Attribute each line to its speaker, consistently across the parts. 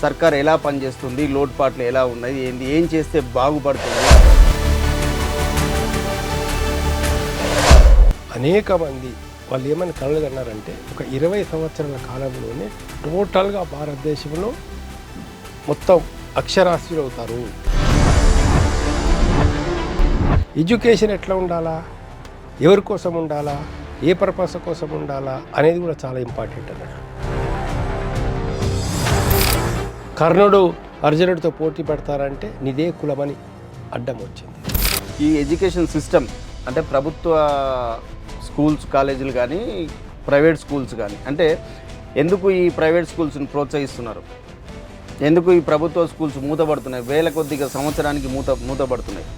Speaker 1: సర్కార్ ఎలా పనిచేస్తుంది, లోటుపాట్లు ఎలా ఉన్నాయి, ఏం చేస్తే బాగుపడుతుంది?
Speaker 2: అనేక మంది వాళ్ళు ఏమని కలగన్నారంటే ఒక 20 సంవత్సరాల కాలంలోనే టోటల్గా భారతదేశంలో మొత్తం అక్షరాస్యులు అవుతారు. ఎడ్యుకేషన్ ఎట్లా ఉండాలా, ఎవరి కోసం ఉండాలా, ఏ పర్పస్ కోసం ఉండాలా అనేది కూడా చాలా ఇంపార్టెంట్ అన్నట్టు. కర్ణుడు అర్జునుడితో పోటీ పెడతారంటే నిదే కులమని అడ్డం వచ్చింది.
Speaker 1: ఈ ఎడ్యుకేషన్ సిస్టమ్ అంటే ప్రభుత్వ స్కూల్స్, కాలేజీలు కానీ ప్రైవేట్ స్కూల్స్ కానీ, అంటే ఎందుకు ఈ ప్రైవేట్ స్కూల్స్ని ప్రోత్సహిస్తున్నారు? ఎందుకు ఈ ప్రభుత్వ స్కూల్స్ మూతపడుతున్నాయి? వేల కొద్దిగా సంవత్సరానికి మూతపడుతున్నాయి.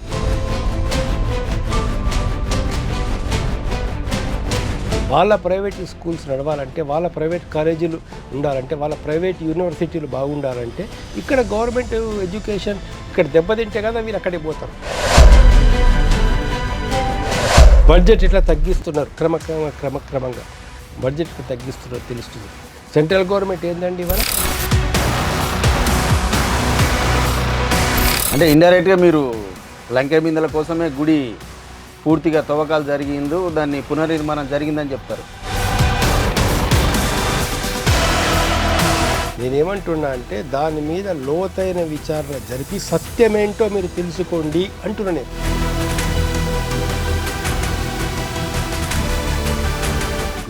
Speaker 2: వాళ్ళ ప్రైవేట్ స్కూల్స్ నడవాలంటే, వాళ్ళ ప్రైవేట్ కాలేజీలు ఉండాలంటే, వాళ్ళ ప్రైవేట్ యూనివర్సిటీలు బాగుండాలంటే ఇక్కడ గవర్నమెంట్ ఎడ్యుకేషన్ ఇక్కడ దెబ్బతింటే కదా వీళ్ళు అక్కడికి పోతారు. బడ్జెట్ ఇట్లా తగ్గిస్తున్నారు, క్రమక్రమంగా బడ్జెట్ తగ్గిస్తున్నారు తెలుస్తుంది. సెంట్రల్ గవర్నమెంట్ ఏందండి ఇవాళ?
Speaker 1: అంటే ఇండైరెక్ట్గా మీరు లంకె బిందెల కోసమే గుడి పూర్తిగా తవ్వకాలు జరిగిందో దాన్ని పునర్నిర్మాణం జరిగిందని చెప్తారు.
Speaker 2: నేనేమంటున్నా అంటే దాని మీద లోతైన విచారణ జరిపి సత్యమేంటో మీరు తెలుసుకోండి అంటున్నా నేను.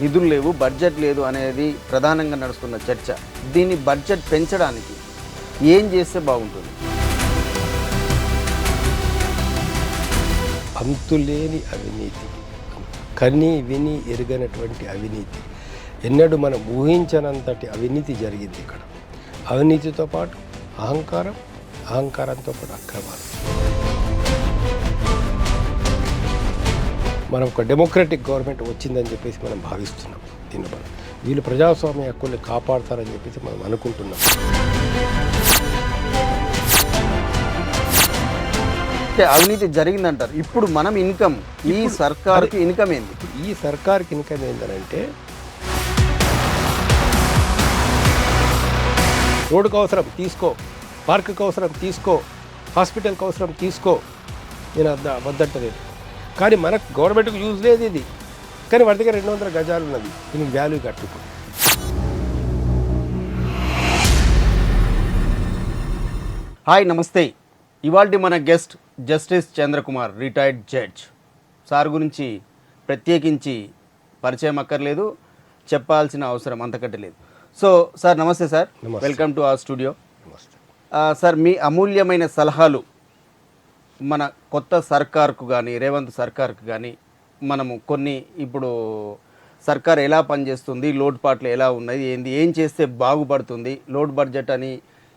Speaker 1: నిధులు లేవు, బడ్జెట్ లేదు అనేది ప్రధానంగా నడుస్తున్న చర్చ. దీన్ని బడ్జెట్ పెంచడానికి ఏం చేస్తే బాగుంటుంది?
Speaker 2: అంతులేని అవినీతి, కని విని ఎరుగనటువంటి అవినీతి, ఎన్నడూ మనం ఊహించనంతటి అవినీతి జరిగింది ఇక్కడ. అవినీతితో పాటు అహంకారంతో పాటు అక్రమాలు. మనం ఒక డెమోక్రటిక్ గవర్నమెంట్ వచ్చిందని చెప్పేసి మనం భావిస్తున్నాం. దీన్ని మనం వీళ్ళు ప్రజాస్వామ్య హక్కుల్ని కాపాడతారని చెప్పేసి మనం అనుకుంటున్నాం.
Speaker 1: అవినీతి జరిగిందంటారు. ఇప్పుడు మనం ఇన్కమ్, ఈ సర్కార్కి ఇన్కమ్ ఏంది?
Speaker 2: ఈ సర్కార్కి ఇన్కమ్ ఏంటంటే రోడ్డుకు అవసరం తీసుకో, పార్కుకు అవసరం తీసుకో, హాస్పిటల్కి అవసరం తీసుకో, నేను వద్దంటలేదు. కానీ మనకు గవర్నమెంట్కి యూజ్ లేదు ఇది. కానీ వాడి దగ్గర 200 గజాలు ఉన్నది, దీనికి వాల్యూ కట్టుకో.
Speaker 1: హాయ్, నమస్తే. ఇవాల్టి మన guest justice Chandrakumar, retired judge. Sir గురించి ప్రత్యేకించి పరిచయం అక్కర్లేదు, చెప్పాల్సిన అవసరం అంతకంటే లేదు. సో సార్ నమస్తే sir, welcome to our studio. Sir, మీ అమూల్యమైన సలహాలు మన కొత్త సర్కార్కు కానీ, రేవంత్ సర్కార్కు కానీ, మనము కొన్ని ఇప్పుడు సర్కార్ ఎలా పనిచేస్తుంది, లోటుపాట్లు ఎలా ఉన్నాయి, ఏం చేస్తే బాగుపడుతుంది, లోడ్ బడ్జెట్ అని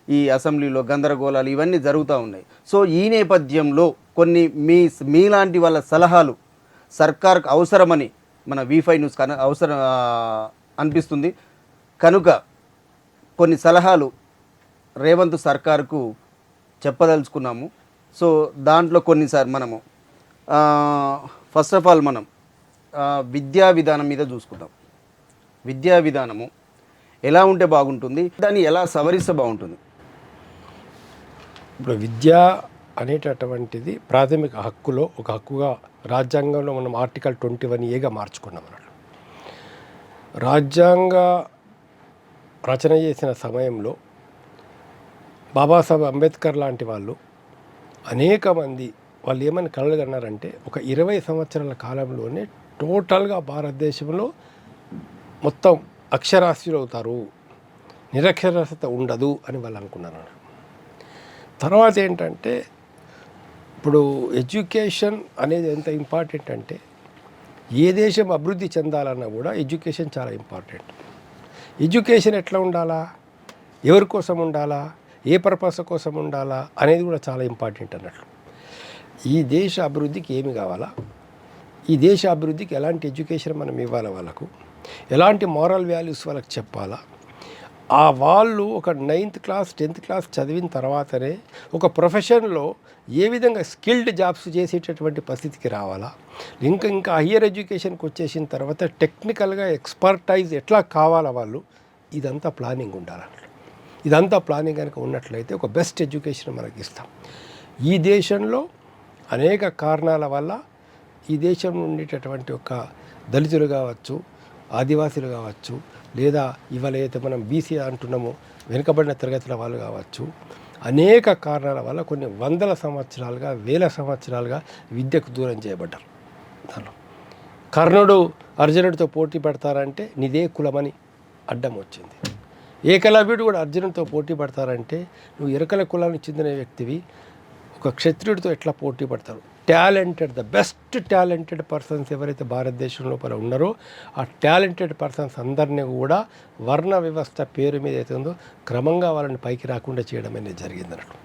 Speaker 1: ఈ అసెంబ్లీలో గందరగోళాలు ఇవన్నీ జరుగుతూ ఉన్నాయి. సో ఈ నేపథ్యంలో కొన్ని మీలాంటి వాళ్ళ సలహాలు సర్కార్కు అవసరమని మన V5 న్యూస్ అవసరం అనిపిస్తుంది. కనుక కొన్ని సలహాలు రేవంత్ సర్కార్కు చెప్పదలుచుకున్నాము. సో దాంట్లో కొన్నిసారి మనము ఫస్ట్ ఆఫ్ ఆల్ మనం విద్యా విధానం మీద చూసుకుందాం. విద్యా విధానము ఎలా ఉంటే బాగుంటుంది, దాన్ని ఎలా సవరిస్తే బాగుంటుంది?
Speaker 2: ఇప్పుడు విద్య అనేటటువంటిది ప్రాథమిక హక్కులో ఒక హక్కుగా రాజ్యాంగంలో మనం ఆర్టికల్ 21A మార్చుకున్నాం అన్నట్టు. రాజ్యాంగ రచన చేసిన సమయంలో బాబాసాహెబ్ అంబేద్కర్ లాంటి వాళ్ళు అనేక మంది వాళ్ళు ఏమని కలగన్నారంటే ఒక 20 సంవత్సరాల కాలంలోనే టోటల్గా భారతదేశంలో మొత్తం అక్షరాస్యులు అవుతారు, నిరక్షరాస్యత ఉండదు అని వాళ్ళు అనుకున్నారు. తర్వాత ఏంటంటే ఇప్పుడు ఎడ్యుకేషన్ అనేది ఎంత ఇంపార్టెంట్ అంటే ఏ దేశం అభివృద్ధి చెందాలన్నా కూడా ఎడ్యుకేషన్ చాలా ఇంపార్టెంట్. ఎడ్యుకేషన్ ఎట్లా ఉండాలా, ఎవరి కోసం ఉండాలా, ఏ పర్పస్ కోసం ఉండాలా అనేది కూడా చాలా ఇంపార్టెంట్ అన్నట్లు. ఈ దేశ అభివృద్ధికి ఏమి కావాలా, ఈ దేశ అభివృద్ధికి ఎలాంటి ఎడ్యుకేషన్ మనం ఇవ్వాలా, వాళ్ళకు ఎలాంటి మారల్ వాల్యూస్ వాళ్ళకి చెప్పాలా, ఆ వాళ్ళు ఒక 9th క్లాస్ 10th క్లాస్ చదివిన తర్వాతనే ఒక ప్రొఫెషన్లో ఏ విధంగా స్కిల్డ్ జాబ్స్ చేసేటటువంటి పరిస్థితికి రావాలా, ఇంకా హయ్యర్ ఎడ్యుకేషన్కి వచ్చేసిన తర్వాత టెక్నికల్గా ఎక్స్పర్టైజ్ ఎట్లా కావాలా వాళ్ళు, ఇదంతా ప్లానింగ్ ఉండాలి. ఇదంతా ప్లానింగ్ కనుక ఉన్నట్లయితే ఒక బెస్ట్ ఎడ్యుకేషన్ మనకి ఇస్తాం. ఈ దేశంలో అనేక కారణాల వల్ల ఈ దేశంలో ఉండేటటువంటి ఒక దళితులు కావచ్చు, ఆదివాసీలు కావచ్చు, లేదా ఇవాళ అయితే మనం బీసీ అంటున్నామో వెనుకబడిన తరగతుల వాళ్ళు కావచ్చు, అనేక కారణాల వల్ల కొన్ని వందల సంవత్సరాలుగా, వేల సంవత్సరాలుగా విద్యకు దూరం చేయబడ్డారు. దానిలో కర్ణుడు అర్జునుడితో పోటీ పడతారంటే నీదే కులమని అడ్డం వచ్చింది. ఏకలవ్యుడు కూడా అర్జునుడితో పోటీ పడతారంటే నువ్వు ఎరకల కులానికి చెందిన వ్యక్తివి ఒక క్షత్రియుడితో ఎట్లా పోటీ పడతారు? Talented, the best talented persons ఎవరైతే భారతదేశం లోపల ఉన్నారో ఆ టాలెంటెడ్ పర్సన్స్ అందరినీ కూడా వర్ణ వ్యవస్థ పేరు మీద అయితే ఉందో క్రమంగా వాళ్ళని పైకి రాకుండా చేయడం అనేది జరిగింది అన్నట్టు.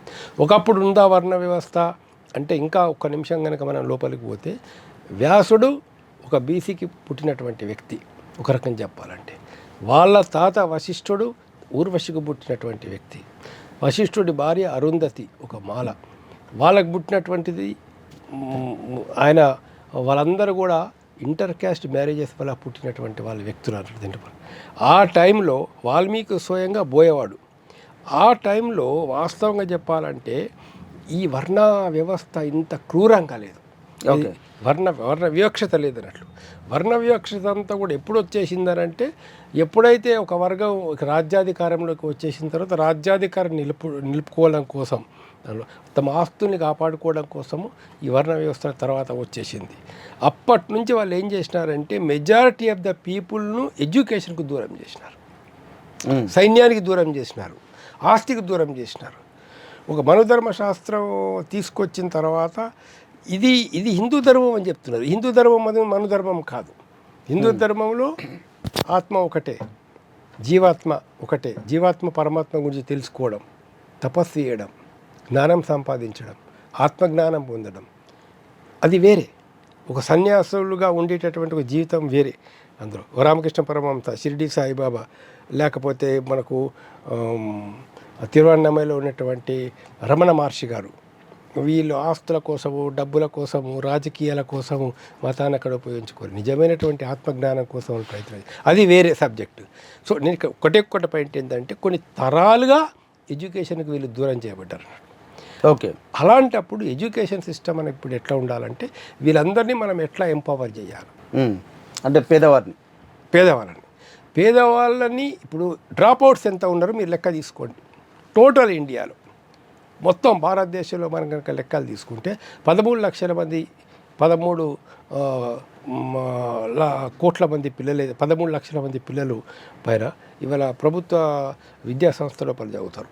Speaker 2: ఒకప్పుడు ఉందా వర్ణ వ్యవస్థ అంటే, ఇంకా ఒక్క నిమిషం కనుక మనం లోపలికి పోతే, వ్యాసుడు ఒక బీసీకి పుట్టినటువంటి వ్యక్తి ఒక రకం చెప్పాలంటే, వాళ్ళ తాత వశిష్ఠుడు ఊర్వశికి పుట్టినటువంటి వ్యక్తి, వశిష్ఠుడి భార్య అరుంధతి ఒక మాల, వాళ్ళకు పుట్టినటువంటిది ఆయన, వాళ్ళందరూ కూడా ఇంటర్ క్యాస్ట్ మ్యారేజెస్ వల్ల పుట్టినటువంటి వాళ్ళ వ్యక్తులు అంటారు. ఆ టైంలో వాల్మీకి స్వయంగా బోయేవాడు. ఆ టైంలో వాస్తవంగా చెప్పాలంటే ఈ వర్ణ వ్యవస్థ ఇంత క్రూరంగా లేదు, వర్ణ వివక్షత లేదన్నట్లు. వర్ణ వివక్షత అంతా కూడా ఎప్పుడు వచ్చేసిందనంటే, ఎప్పుడైతే ఒక వర్గం రాజ్యాధికారంలోకి వచ్చేసిన తర్వాత రాజ్యాధికారం నిలుపుకోవడం కోసం, తమ ఆస్తుల్ని కాపాడుకోవడం కోసము ఈ వర్ణ వ్యవస్థ తర్వాత వచ్చేసింది. అప్పటి నుంచి వాళ్ళు ఏం చేసినారంటే మెజారిటీ ఆఫ్ ద పీపుల్ను ఎడ్యుకేషన్కు దూరం చేసినారు, సైన్యానికి దూరం చేసినారు, ఆస్తికి దూరం చేసినారు. ఒక మనుధర్మ శాస్త్రం తీసుకొచ్చిన తర్వాత ఇది హిందూ ధర్మం అని చెప్తున్నారు. హిందూ ధర్మం అది మనుధర్మం కాదు. హిందూ ధర్మంలో ఆత్మ ఒకటే, జీవాత్మ ఒకటే. జీవాత్మ పరమాత్మ గురించి తెలుసుకోవడం, తపస్సు చేయడం, జ్ఞానం సంపాదించడం, ఆత్మజ్ఞానం పొందడం, అది వేరే. ఒక సన్యాసులుగా ఉండేటటువంటి ఒక జీవితం వేరే. అందులో రామకృష్ణ పరమహంస, షిరిడి సాయిబాబా, లేకపోతే మనకు తిరువన్నమలలో ఉన్నటువంటి రమణ మహర్షి గారు, వీళ్ళు ఆస్తుల కోసము, డబ్బుల కోసము, రాజకీయాల కోసము మతాన్ని అక్కడ ఉపయోగించుకోరు. నిజమైనటువంటి ఆత్మజ్ఞానం కోసం ప్రయత్నం, అది వేరే సబ్జెక్టు. సో నేను ఒకటే పాయింట్ ఏంటంటే, కొన్ని తరాలుగా ఎడ్యుకేషన్కి వీళ్ళు దూరం చేయబడ్డారు.
Speaker 1: ఓకే,
Speaker 2: అలాంటప్పుడు ఎడ్యుకేషన్ సిస్టమ్ మనకి ఇప్పుడు ఎట్లా ఉండాలంటే, వీళ్ళందరినీ మనం ఎట్లా ఎంపవర్ చేయాలి
Speaker 1: అంటే
Speaker 2: పేదవాళ్ళని ఇప్పుడు డ్రాప్ అవుట్స్ ఎంత ఉన్నారో మీరు లెక్క తీసుకోండి. టోటల్ ఇండియాలో మొత్తం భారతదేశంలో మనం కనుక లెక్కలు తీసుకుంటే 13 లక్షల మంది, 13 కోట్ల మంది పిల్లలు, 13 లక్షల మంది పిల్లలు పైన ఇవాళ ప్రభుత్వ విద్యా సంస్థలో చదువుతారు.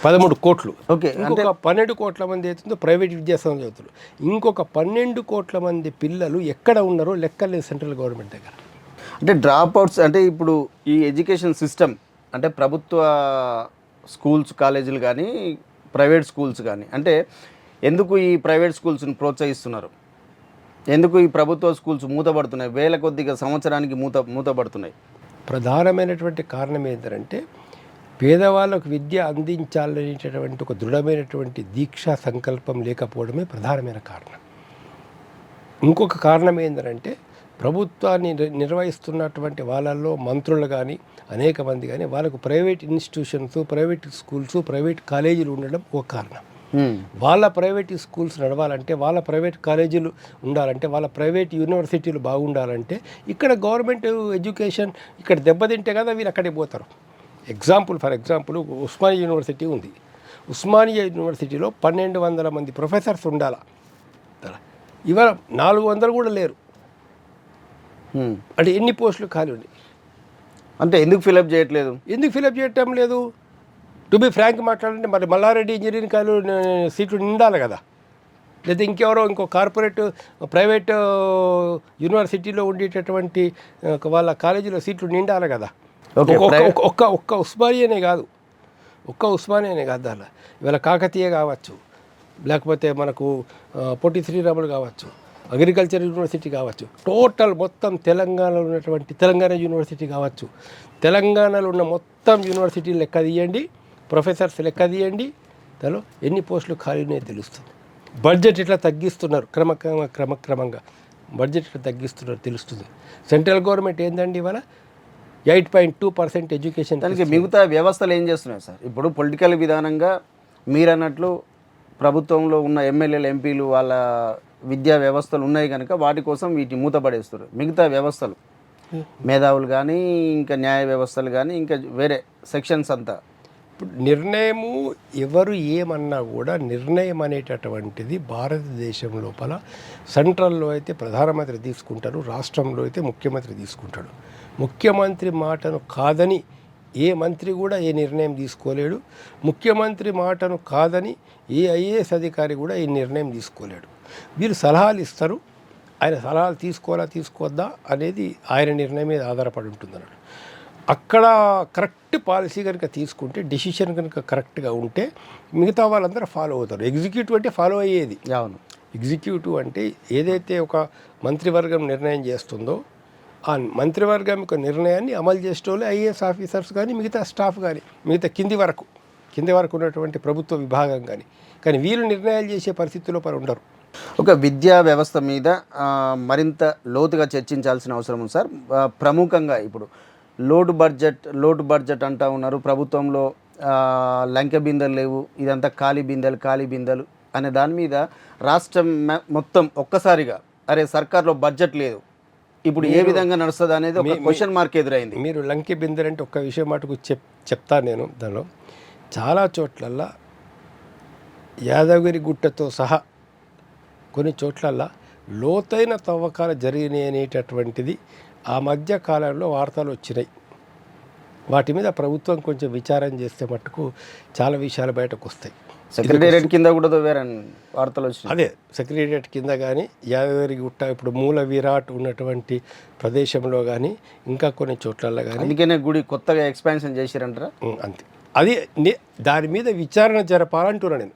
Speaker 2: 13 కోట్లు.
Speaker 1: ఓకే,
Speaker 2: ఇంకొక 12 కోట్ల మంది అవుతుందో ప్రైవేట్ విద్యాసంస్థలు చదువుతారు. ఇంకొక 12 కోట్ల మంది పిల్లలు ఎక్కడ ఉన్నారో లెక్కలేదు సెంట్రల్ గవర్నమెంట్ దగ్గర.
Speaker 1: అంటే డ్రాప్ అవుట్స్ అంటే ఇప్పుడు ఈ ఎడ్యుకేషన్ సిస్టమ్ అంటే ప్రభుత్వ స్కూల్స్, కాలేజీలు కానీ ప్రైవేట్ స్కూల్స్ కానీ, అంటే ఎందుకు ఈ ప్రైవేట్ స్కూల్స్ని ప్రోత్సహిస్తున్నారు? ఎందుకు ఈ ప్రభుత్వ స్కూల్స్ మూతపడుతున్నాయి? వేల కొద్దిగా సంవత్సరానికి మూతపడుతున్నాయి.
Speaker 2: ప్రధానమైనటువంటి కారణం ఏంటంటే, పేదవాళ్ళకు విద్య అందించాలనేటటువంటి ఒక దృఢమైనటువంటి దీక్షా సంకల్పం లేకపోవడమే ప్రధానమైన కారణం. ఇంకొక కారణం ఏంటంటే, ప్రభుత్వాన్ని నిర్వహిస్తున్నటువంటి వాళ్ళల్లో మంత్రులు కానీ అనేక మంది కానీ వాళ్ళకు private institutions, private schools, private కాలేజీలు ఉండడం ఒక కారణం. వాళ్ళ ప్రైవేట్ స్కూల్స్ నడవాలంటే, వాళ్ళ ప్రైవేట్ కాలేజీలు ఉండాలంటే, వాళ్ళ ప్రైవేట్ యూనివర్సిటీలు బాగుండాలంటే ఇక్కడ గవర్నమెంట్ ఎడ్యుకేషన్ ఇక్కడ దెబ్బతింటే కదా వీళ్ళు అక్కడికి పోతారు. ఫర్ ఎగ్జాంపుల్ ఉస్మానియా యూనివర్సిటీ ఉంది. ఉస్మానియా యూనివర్సిటీలో 1200 మంది ప్రొఫెసర్స్ ఉండాలి. ఇవాళ 400 కూడా లేరు. అంటే ఎన్ని పోస్టులు ఖాళీ ఉన్నాయి?
Speaker 1: అంటే ఎందుకు ఫిలప్ చేయటం లేదు?
Speaker 2: టు బి ఫ్రాంక్ మాట్లాడంటే, మరి మల్లారెడ్డి ఇంజనీరింగ్ కాలేజీలో సీట్లు నిండాలి కదా, లేదా ఇంకో కార్పొరేట్ ప్రైవేట్ యూనివర్సిటీలో ఉండేటటువంటి వాళ్ళ కాలేజీలో సీట్లు నిండాలి కదా. ఒక్క ఉస్మానియానే కాదు అలా ఇవాళ కాకతీయ కావచ్చు, లేకపోతే మనకు పొట్టి శ్రీరాములు కావచ్చు, అగ్రికల్చర్ యూనివర్సిటీ కావచ్చు, టోటల్ మొత్తం తెలంగాణలో ఉన్నటువంటి తెలంగాణ యూనివర్సిటీ కావచ్చు, తెలంగాణలో ఉన్న మొత్తం యూనివర్సిటీలు లెక్క తీయండి, ప్రొఫెసర్స్ లెక్క తీయండి, దానిలో ఎన్ని పోస్టులు ఖాళీనే తెలుస్తుంది. బడ్జెట్ ఇట్లా తగ్గిస్తున్నారు, క్రమక్రమంగా బడ్జెట్ ఇట్లా తగ్గిస్తున్నారు తెలుస్తుంది. సెంట్రల్ గవర్నమెంట్ ఏందండి ఇవాళ 8.2% ఎడ్యుకేషన్.
Speaker 1: దానికి మిగతా వ్యవస్థలు ఏం చేస్తున్నాయి సార్? ఇప్పుడు పొలిటికల్ విధానంగా మీరు అన్నట్లు ప్రభుత్వంలో ఉన్న ఎమ్మెల్యేలు ఎంపీలు వాళ్ళ విద్యా వ్యవస్థలు ఉన్నాయి కనుక వాటి కోసం వీటి మూతపడేస్తారు. మిగతా వ్యవస్థలు మేధావులు కానీ ఇంకా న్యాయ వ్యవస్థలు కానీ ఇంకా వేరే సెక్షన్స్ అంతా
Speaker 2: ఇప్పుడు నిర్ణయము ఎవరు ఏమన్నా కూడా నిర్ణయం అనేటటువంటిది భారతదేశం లోపల సెంట్రల్లో అయితే ప్రధానమంత్రి తీసుకుంటారు, రాష్ట్రంలో అయితే ముఖ్యమంత్రి తీసుకుంటాడు. ముఖ్యమంత్రి మాటను కాదని ఏ మంత్రి కూడా ఏ నిర్ణయం తీసుకోలేడు. ముఖ్యమంత్రి మాటను కాదని ఏ ఐఏఎస్ అధికారి కూడా ఈ నిర్ణయం తీసుకోలేడు. వీరు సలహాలు ఇస్తారు, ఆయన సలహాలు తీసుకోవాలా తీసుకోవద్దా అనేది ఆయన నిర్ణయం మీద ఆధారపడి ఉంటుందన్నాడు. అక్కడ కరెక్ట్ పాలసీ కనుక తీసుకుంటే, డెసిషన్ కనుక కరెక్ట్గా ఉంటే మిగతా వాళ్ళందరూ ఫాలో అవుతారు. ఎగ్జిక్యూటివ్ అంటే ఫాలో అయ్యేది.
Speaker 1: అవును,
Speaker 2: ఎగ్జిక్యూటివ్ అంటే ఏదైతే ఒక మంత్రివర్గం నిర్ణయం చేస్తుందో ఆ మంత్రివర్గం యొక్క నిర్ణయాన్ని అమలు చేసేటోళ్ళు ఐఏఎస్ ఆఫీసర్స్ కానీ మిగతా స్టాఫ్ కానీ మిగతా కింది వరకు ఉన్నటువంటి ప్రభుత్వ విభాగం కానీ వీళ్ళు నిర్ణయాలు చేసే పరిస్థితుల్లో ఉండరు.
Speaker 1: ఒక విద్యా వ్యవస్థ మీద మరింత లోతుగా చర్చించాల్సిన అవసరం ఉంది సార్. ప్రముఖంగా ఇప్పుడు లోటు బడ్జెట్ అంటూ ఉన్నారు. ప్రభుత్వంలో లంకె బిందెలు లేవు, ఇదంతా ఖాళీ బిందెలు అనే దాని మీద రాష్ట్రం మొత్తం ఒక్కసారిగా అరే సర్కార్లో బడ్జెట్ లేదు, ఇప్పుడు ఏ విధంగా నడుస్తుంది అనేది ఒక క్వశ్చన్ మార్క్ ఎదురైంది.
Speaker 2: మీరు లంకె బిందెలు అంటే ఒక్క విషయం మటుకు చెప్తాను నేను. దానిలో చాలా చోట్లల్లా యాదగిరి గుట్టతో సహా కొన్ని చోట్లల్లా లోతైన తవ్వకాలు జరిగినాయి అనేటటువంటిది ఆ మధ్య కాలంలో వార్తలు వచ్చినాయి. వాటి మీద ప్రభుత్వం కొంచెం విచారం చేస్తే మట్టుకు చాలా విషయాలు బయటకు వస్తాయి.
Speaker 1: సెక్రటేరియట్ కింద కూడా వేరని వార్తలు వచ్చినాయి.
Speaker 2: అదే సెక్రటేరియట్ కింద కానీ యాదగిరి గుట్ట ఇప్పుడు మూల విరాట్ ఉన్నటువంటి ప్రదేశంలో కానీ ఇంకా కొన్ని చోట్లలో కానీ
Speaker 1: అందుకనే గుడి కొత్తగా ఎక్స్పాన్షన్ చేసిరంటారా?
Speaker 2: అంతే. అది దాని మీద విచారణ జరపాలంటున్నా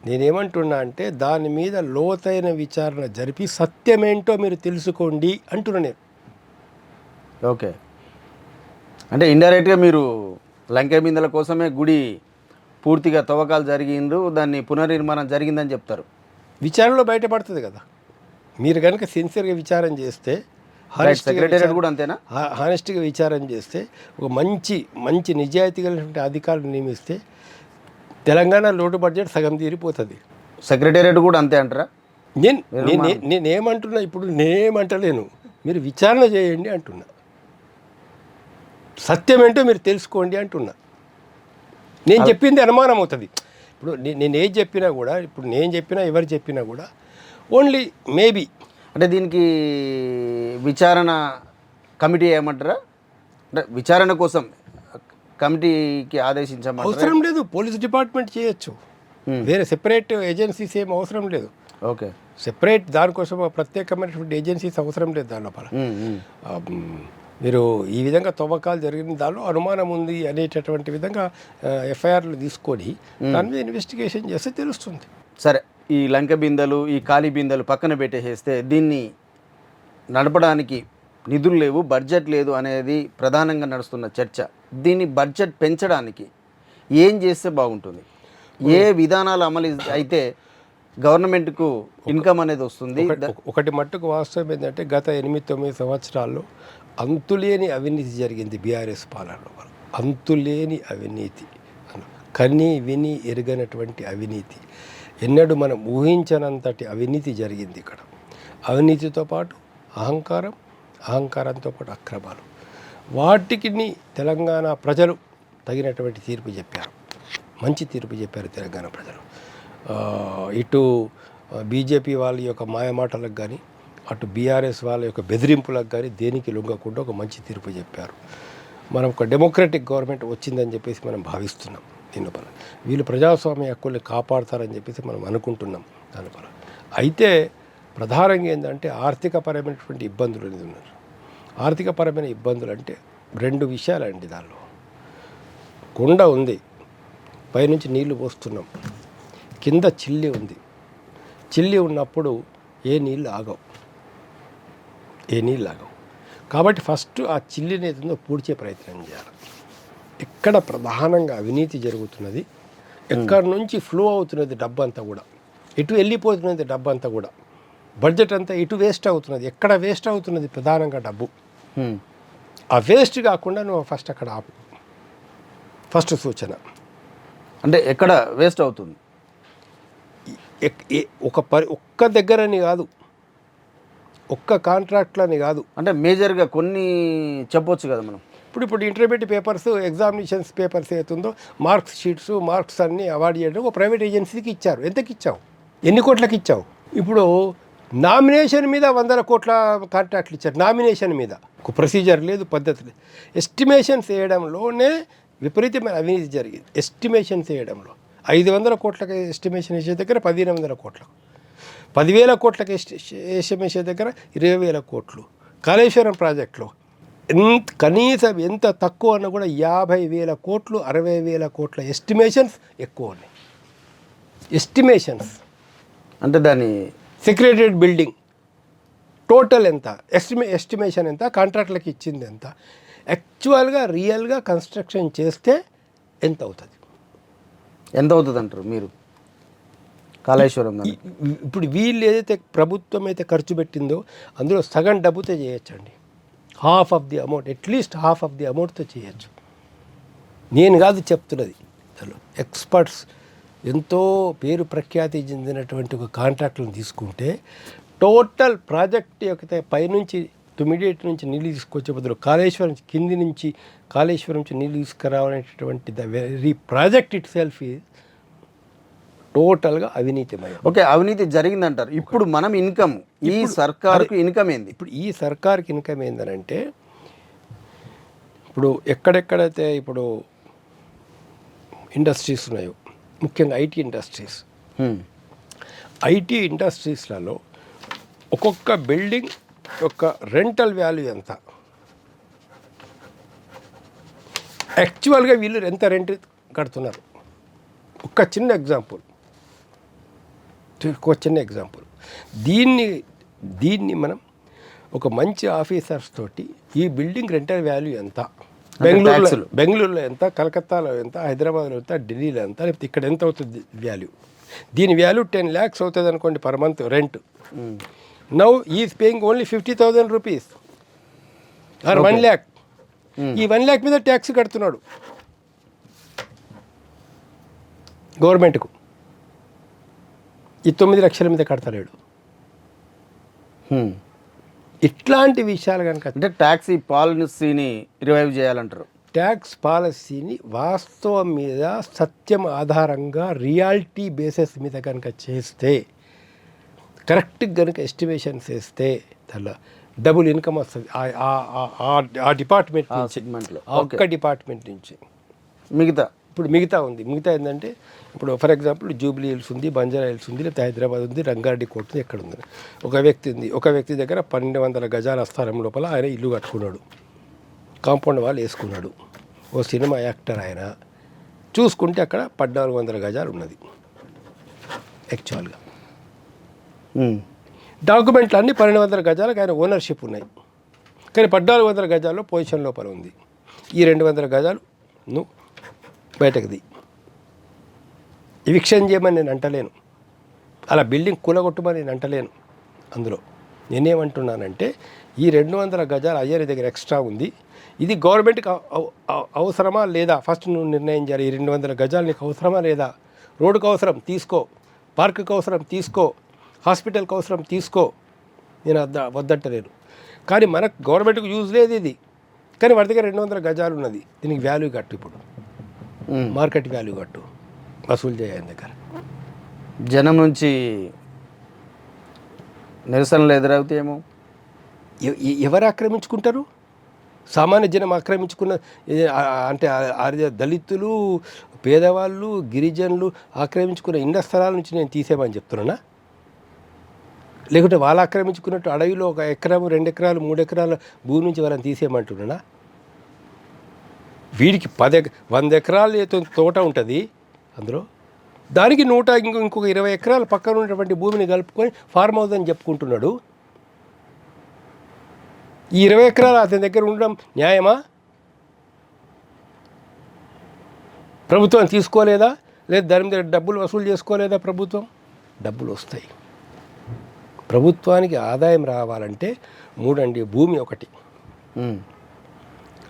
Speaker 2: నేనేమంటున్నా అంటే దాని మీద లోతైన విచారణ జరిపి సత్యమేంటో మీరు తెలుసుకోండి అంటున్నా నేను.
Speaker 1: ఓకే, అంటే ఇండైరెక్ట్గా మీరు లంకె బిందెల కోసమే గుడి పూర్తిగా తవ్వకాలు జరిగిండ్రు, దాన్ని పునర్నిర్మాణం జరిగిందని చెప్తారు.
Speaker 2: విచారణలో బయటపడుతుంది కదా. మీరు కనుక సిన్సియర్గా విచారం చేస్తే,
Speaker 1: సెక్రటేరియట్ కూడా అంతేనా,
Speaker 2: హానెస్ట్గా విచారం చేస్తే, ఒక మంచి నిజాయితీ కలిగినటువంటి అధికారులు నియమిస్తే తెలంగాణ లోటు బడ్జెట్ సగం తీరిపోతుంది.
Speaker 1: సెక్రటేరియట్ కూడా అంతే అంటారా?
Speaker 2: నేనేమంటున్నా, ఇప్పుడు నేనేమంటలేను, మీరు విచారణ చేయండి అంటున్నా, సత్యం ఏంటో మీరు తెలుసుకోండి అంటున్నా. నేను చెప్పింది అనుమానం అవుతుంది. ఇప్పుడు నేను ఏది చెప్పినా కూడా, ఇప్పుడు నేను చెప్పినా ఎవరు చెప్పినా కూడా ఓన్లీ మేబీ.
Speaker 1: అంటే దీనికి విచారణ కమిటీ ఏమంటారా? అంటే విచారణ కోసం కమిటీకి ఆదేశించమంటారా?
Speaker 2: అవసరం లేదు, పోలీస్ డిపార్ట్మెంట్ చేయొచ్చు, వేరే సెపరేట్ ఏజెన్సీస్ ఏం అవసరం లేదు.
Speaker 1: ఓకే,
Speaker 2: సెపరేట్ దానికోసం ప్రత్యేకమైనటువంటి ఏజెన్సీస్ అవసరం లేదు. దాని లోపల మీరు ఈ విధంగా తవ్వకాలు జరిగిన దానిలో అనుమానం ఉంది అనేటటువంటి విధంగా ఎఫ్ఐఆర్లు తీసుకొని దాని మీద ఇన్వెస్టిగేషన్ చేస్తే తెలుస్తుంది.
Speaker 1: సరే, ఈ లంకె బిందెలు ఈ ఖాళీ బిందెలు పక్కన పెట్టేసేస్తే దీన్ని నడపడానికి నిధులు లేవు, బడ్జెట్ లేదు అనేది ప్రధానంగా నడుస్తున్న చర్చ. దీన్ని బడ్జెట్ పెంచడానికి ఏం చేస్తే బాగుంటుంది? ఏ విధానాలు అమలు అయితే గవర్నమెంట్కు ఇన్కమ్ అనేది వస్తుంది?
Speaker 2: ఒకటి మట్టుకు వాస్తవం ఏంటంటే గత 8-9 సంవత్సరాల్లో అంతులేని అవినీతి జరిగింది బీఆర్ఎస్ పాలనలో. అంతులేని అవినీతి, కని విని ఎరగనటువంటి అవినీతి, ఎన్నడూ మనం ఊహించనంతటి అవినీతి జరిగింది ఇక్కడ. అవినీతితో పాటు అహంకారంతో పాటు అక్రమాలు, వాటికి తెలంగాణ ప్రజలు తగినటువంటి తీర్పు చెప్పారు, మంచి తీర్పు చెప్పారు తెలంగాణ ప్రజలు. ఇటు బీజేపీ వాళ్ళ యొక్క మాయమాటలకు కానీ, అటు బీఆర్ఎస్ వాళ్ళ యొక్క బెదిరింపులకు కానీ దేనికి లొంగకుండా ఒక మంచి తీర్పు చెప్పారు. మనం ఒక డెమోక్రటిక్ గవర్నమెంట్ వచ్చిందని చెప్పేసి మనం భావిస్తున్నాం. దీనిపైన వీళ్ళు ప్రజాస్వామ్య హక్కుల్ని కాపాడతారని చెప్పేసి మనం అనుకుంటున్నాం. దానిపైన అయితే ప్రధానంగా ఏంటంటే ఆర్థికపరమైనటువంటి ఇబ్బందులు అనేది ఉన్నారు. ఆర్థికపరమైన ఇబ్బందులు అంటే 2 విషయాలండి. దానిలో కొండ ఉంది, పైనుంచి నీళ్లు పోస్తున్నాం, కింద చిల్లి ఉంది. చిల్లి ఉన్నప్పుడు ఏ నీళ్ళు ఆగవు. కాబట్టి ఫస్ట్ ఆ చిల్లిని ఏదో పూడ్చే ప్రయత్నం చేయాలి. ఎక్కడ ప్రధానంగా అవినీతి జరుగుతున్నది, ఎక్కడి నుంచి ఫ్లో అవుతున్నది డబ్బు అంతా కూడా, ఎటు వెళ్ళిపోతున్నది డబ్బు అంతా కూడా, బడ్జెట్ అంతా ఇటు వేస్ట్ అవుతున్నది, ఎక్కడ వేస్ట్ అవుతున్నది ప్రధానంగా డబ్బు. ఆ వేస్ట్ కాకుండా నువ్వు ఫస్ట్ అక్కడ ఆపు. ఫస్ట్ సూచన.
Speaker 1: అంటే ఎక్కడ వేస్ట్ అవుతుంది?
Speaker 2: ఒక్క దగ్గరని కాదు, ఒక్క కాంట్రాక్ట్లని కాదు.
Speaker 1: అంటే మేజర్గా కొన్ని చెప్పొచ్చు కదా మనం.
Speaker 2: ఇప్పుడు ఇంటర్మీడియట్ పేపర్స్, ఎగ్జామినేషన్స్ పేపర్స్ అవుతుందో మార్క్స్ షీట్స్, మార్క్స్ అన్నీ అవార్డు చేయడం ఒక ప్రైవేట్ ఏజెన్సీకి ఇచ్చారు. ఎంతకి ఇచ్చావు? ఎన్ని కోట్లకి ఇచ్చావు? ఇప్పుడు నామినేషన్ మీద 100 కోట్ల కాంట్రాక్ట్లు ఇచ్చారు. నామినేషన్ మీద ఒక ప్రొసీజర్ లేదు, పద్ధతి లేదు. ఎస్టిమేషన్స్ వేయడంలోనే విపరీతమైన అవినీతి జరిగింది. ఎస్టిమేషన్స్ వేయడంలో 500 కోట్లకి ఎస్టిమేషన్ వేసే దగ్గర 1500 కోట్లకు, 10,000 కోట్లకి ఎస్టిమేషన్ వేసే దగ్గర 20,000 కోట్లు. కాళేశ్వరం ప్రాజెక్టులో కనీసం ఎంత తక్కువ అన్నా కూడా 50,000 కోట్లు, 60,000 కోట్ల ఎస్టిమేషన్స్ ఎక్కువ ఉన్నాయి. ఎస్టిమేషన్స్
Speaker 1: అంటే దాని
Speaker 2: సెక్రటరియట్ బిల్డింగ్ టోటల్ ఎంత, ఎస్టిమేషన్ ఎంత, కాంట్రాక్ట్లకి ఇచ్చింది ఎంత, యాక్చువల్గా రియల్గా కన్స్ట్రక్షన్ చేస్తే ఎంత అవుతుంది?
Speaker 1: ఎంత అవుతుంది అంటారు మీరు కాళేశ్వరం దానికి?
Speaker 2: ఇప్పుడు వీళ్ళు ఏదైతే ప్రభుత్వం అయితే ఖర్చు పెట్టిందో అందులో సగం డబ్బుతో చేయొచ్చండి. Half of the amount, at least half of the అమౌంట్తో చేయొచ్చు. నేను కాదు చెప్తున్నది, అసలు ఎక్స్పర్ట్స్ ఎంతో పేరు ప్రఖ్యాతి చెందినటువంటి ఒక కాంట్రాక్ట్లను తీసుకుంటే టోటల్ ప్రాజెక్ట్ యొక్క పైనుంచి ఇమీడియట్ నుంచి నీళ్ళు తీసుకొచ్చే బదులు కాళేశ్వరం కింది నుంచి, కాళేశ్వరం నుంచి నీళ్ళు తీసుకురావాలనేటటువంటి the very project itself is టోటల్గా అవినీతిమయం.
Speaker 1: ఓకే, అవినీతి జరిగిందంటారు. ఇప్పుడు మనం ఇన్కమ్, ఈ సర్కారుకు ఇన్కమ్ ఏంది?
Speaker 2: ఇప్పుడు ఈ సర్కార్కి ఇన్కమ్ ఏందనంటే, ఇప్పుడు ఎక్కడెక్కడైతే ఇప్పుడు ఇండస్ట్రీస్ ఉన్నాయో, ముఖ్యంగా ఐటీ ఇండస్ట్రీస్, ఐటీ ఇండస్ట్రీస్లలో ఒక్కొక్క బిల్డింగ్ యొక్క రెంటల్ వాల్యూ ఎంత, యాక్చువల్గా వీళ్ళు ఎంత రెంట్ కడుతున్నారు. ఒక చిన్న ఎగ్జాంపుల్, దీన్ని మనం ఒక మంచి ఆఫీసర్స్ తోటి ఈ బిల్డింగ్ రెంటల్ వాల్యూ ఎంత, బెంగళూరులో ఎంత, కలకత్తాలో ఎంత, హైదరాబాద్లో ఎంత, ఢిల్లీలో ఎంత, లేకపోతే ఇక్కడ ఎంత అవుతుంది వాల్యూ, దీని వాల్యూ 10 lakhs అవుతుంది అనుకోండి per month rent. Now is paying only 50,000 rupees or 1 lakh. ఈ 1 lakh మీద ట్యాక్స్ కడుతున్నాడు గవర్నమెంట్కు. ఈ 9 లక్షల మీద కడతలేడు. ఇట్లాంటి విషయాలు కనుక,
Speaker 1: అంటే ట్యాక్స్ పాలసీని రివైవ్ చేయాలంటారు.
Speaker 2: ట్యాక్స్ పాలసీని వాస్తవం మీద, సత్యం ఆధారంగా, రియాలిటీ బేసిస్ మీద కనుక చేస్తే, కరెక్ట్గా కనుక ఎస్టిమేషన్స్ వేస్తే దానిలో డబుల్ ఇన్కమ్ వస్తుంది ఆ డిపార్ట్మెంట్ నుంచి, ఒక్క డిపార్ట్మెంట్ నుంచి. మిగతా ఉంది. మిగతా ఏంటంటే ఇప్పుడు ఫర్ ఎగ్జాంపుల్ జూబ్లీ హిల్స్ ఉంది, బంజారా హిల్స్ ఉంది, లేకపోతే హైదరాబాద్ ఉంది, రంగారెడ్డి కోర్టు ఉంది, ఎక్కడ ఉంది. ఒక వ్యక్తి దగ్గర 1200 గజాల స్థలం లోపల ఆయన ఇల్లు కట్టుకున్నాడు, కాంపౌండ్ వాల్ వేసుకున్నాడు. ఓ సినిమా యాక్టర్ ఆయన. చూసుకుంటే అక్కడ 1400 గజాలు ఉన్నది యాక్చువల్గా. డాక్యుమెంట్లు అన్నీ 1200 గజాలకు ఆయన ఓనర్షిప్ ఉన్నాయి, కానీ 1400 గజాల్లో పొజిషన్ లోపల ఉంది. ఈ 200 గజాలు నువ్వు బయటకుది. ఎవిక్షన్ చేయమని నేను అంటలేను, అలా బిల్డింగ్ కూలగొట్టమని నేను అంటలేను. అందులో నేనేమంటున్నానంటే, ఈ 200 గజాలు అయ్యర్ దగ్గర ఎక్స్ట్రా ఉంది, ఇది గవర్నమెంట్కి అవసరమా లేదా ఫస్ట్ నువ్వు నిర్ణయం చేయాలి. ఈ 200 గజాలు నీకు అవసరమా లేదా? రోడ్డుకు అవసరం తీసుకో, పార్కుకి అవసరం తీసుకో, హాస్పిటల్కి అవసరం తీసుకో, నేను వద్దంటలేను. కానీ మనకు గవర్నమెంట్కి యూజ్ లేదు ఇది, కానీ వాడి దగ్గర 200 గజాలు ఉన్నది, దీనికి వాల్యూ కట్టు, ఇప్పుడు మార్కెట్ వాల్యూ కట్టు, వసూలు చేయాలి దగ్గర.
Speaker 1: జనం నుంచి నిరసనలు ఎదురవుతాయేమో.
Speaker 2: ఎవరు ఆక్రమించుకుంటారు? సామాన్య జనం ఆక్రమించుకున్న అంటే దళితులు, పేదవాళ్ళు, గిరిజనులు ఆక్రమించుకున్న ఇండ్ల స్థలాల నుంచి నేను తీసేమని చెప్తున్నానా? లేకుంటే వాళ్ళు ఆక్రమించుకున్నట్టు అడవిలో 1 ఎకరం, 2 ఎకరాలు, 3 ఎకరాల భూమి నుంచి వాళ్ళని తీసేయమంటున్నానా? వీడికి 100 ఎకరాలు తోట ఉంటుంది, అందులో దానికి ఇంకొక 20 ఎకరాలు పక్కన ఉన్నటువంటి భూమిని కలుపుకొని ఫార్మ్ హౌస్ అని చెప్పుకుంటున్నాడు. ఈ 20 ఎకరాలు అతని దగ్గర ఉండడం న్యాయమా? ప్రభుత్వం తీసుకోలేదా? లేదా దాని మీద డబ్బులు వసూలు చేసుకోలేదా ప్రభుత్వం? డబ్బులు వస్తాయి. ప్రభుత్వానికి ఆదాయం రావాలంటే 3 అండి, భూమి ఒకటి,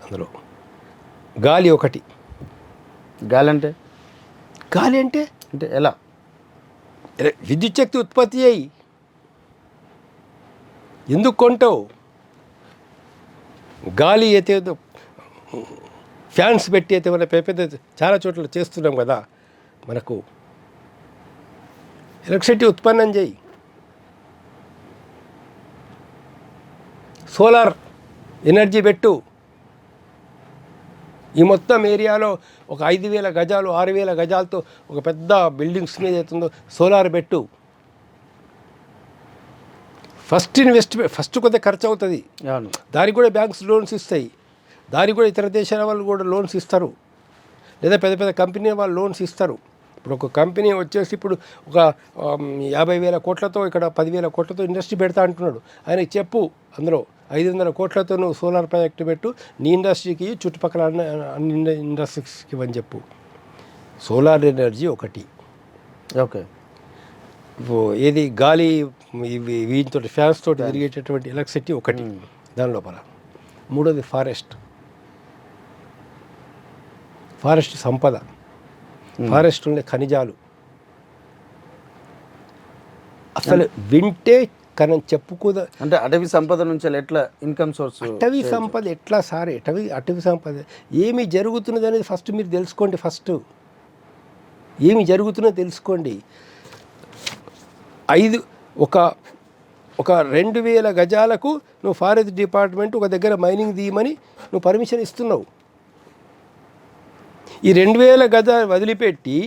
Speaker 2: అందులో గాలి ఒకటి.
Speaker 1: గాలి అంటే
Speaker 2: గాలి అంటే
Speaker 1: అంటే ఎలా?
Speaker 2: విద్యుత్ శక్తి ఉత్పత్తి అయ్యి ఎందుకు కొంటావు? గాలి అయితే ఫ్యాన్స్ పెట్టి అయితే మన పెద్ద చాలా చోట్ల చేస్తున్నాం కదా, మనకు ఎలక్ట్రిసిటీ ఉత్పన్నం చేయి. సోలార్ ఎనర్జీ పెట్టు. ఈ మొత్తం ఏరియాలో ఒక 5,000 గజాలు 6,000 గజాలతో ఒక పెద్ద బిల్డింగ్స్ మీద అవుతుందో సోలార్ పెట్టు. ఫస్ట్ కొద్దిగా ఖర్చు అవుతుంది,
Speaker 1: అవును.
Speaker 2: దానికి కూడా బ్యాంక్స్ లోన్స్ ఇస్తాయి, దానికి కూడా ఇతర దేశాల వాళ్ళు కూడా లోన్స్ ఇస్తారు, లేదా పెద్ద పెద్ద కంపెనీ వాళ్ళు లోన్స్ ఇస్తారు. ఇప్పుడు ఒక కంపెనీ వచ్చేసి ఇప్పుడు ఒక 50,000 కోట్లతో ఇక్కడ 10,000 కోట్లతో ఇండస్ట్రీ పెడతా అంటున్నాడు. ఆయనకి చెప్పు, అందులో 500 కోట్లతో నువ్వు సోలార్ ప్రాజెక్ట్ పెట్టు, నీ ఇండస్ట్రీకి చుట్టుపక్కల అన్ని ఇండస్ట్రీస్కి ఇవ్వని చెప్పు. సోలార్ ఎనర్జీ ఒకటి.
Speaker 1: ఓకే.
Speaker 2: ఏది గాలి వీటితో ఫ్యాన్స్ తోటి తిరిగేటటువంటి ఎలక్ట్రిసిటీ ఒకటి దాని లోపల. మూడోది ఫారెస్ట్ సంపద, ఫారెస్ట్ ఉండే ఖనిజాలు. అసలు వింటే కానీ చెప్పుకోదా
Speaker 1: అంటే అటవీ సంపద నుంచి ఎట్లా ఇన్కమ్ సోర్స్?
Speaker 2: అటవీ సంపద ఎట్లా సార్? అటవీ సంపద ఏమి జరుగుతున్నది అనేది ఫస్ట్ మీరు తెలుసుకోండి. ఫస్ట్ ఏమి జరుగుతున్నదో తెలుసుకోండి. ఒక 2,000 గజాలకు నువ్వు ఫారెస్ట్ డిపార్ట్మెంట్ ఒక దగ్గర మైనింగ్ తీయమని నువ్వు పర్మిషన్ ఇస్తున్నావు. ఈ 2,000 గజాలు వదిలిపెట్టి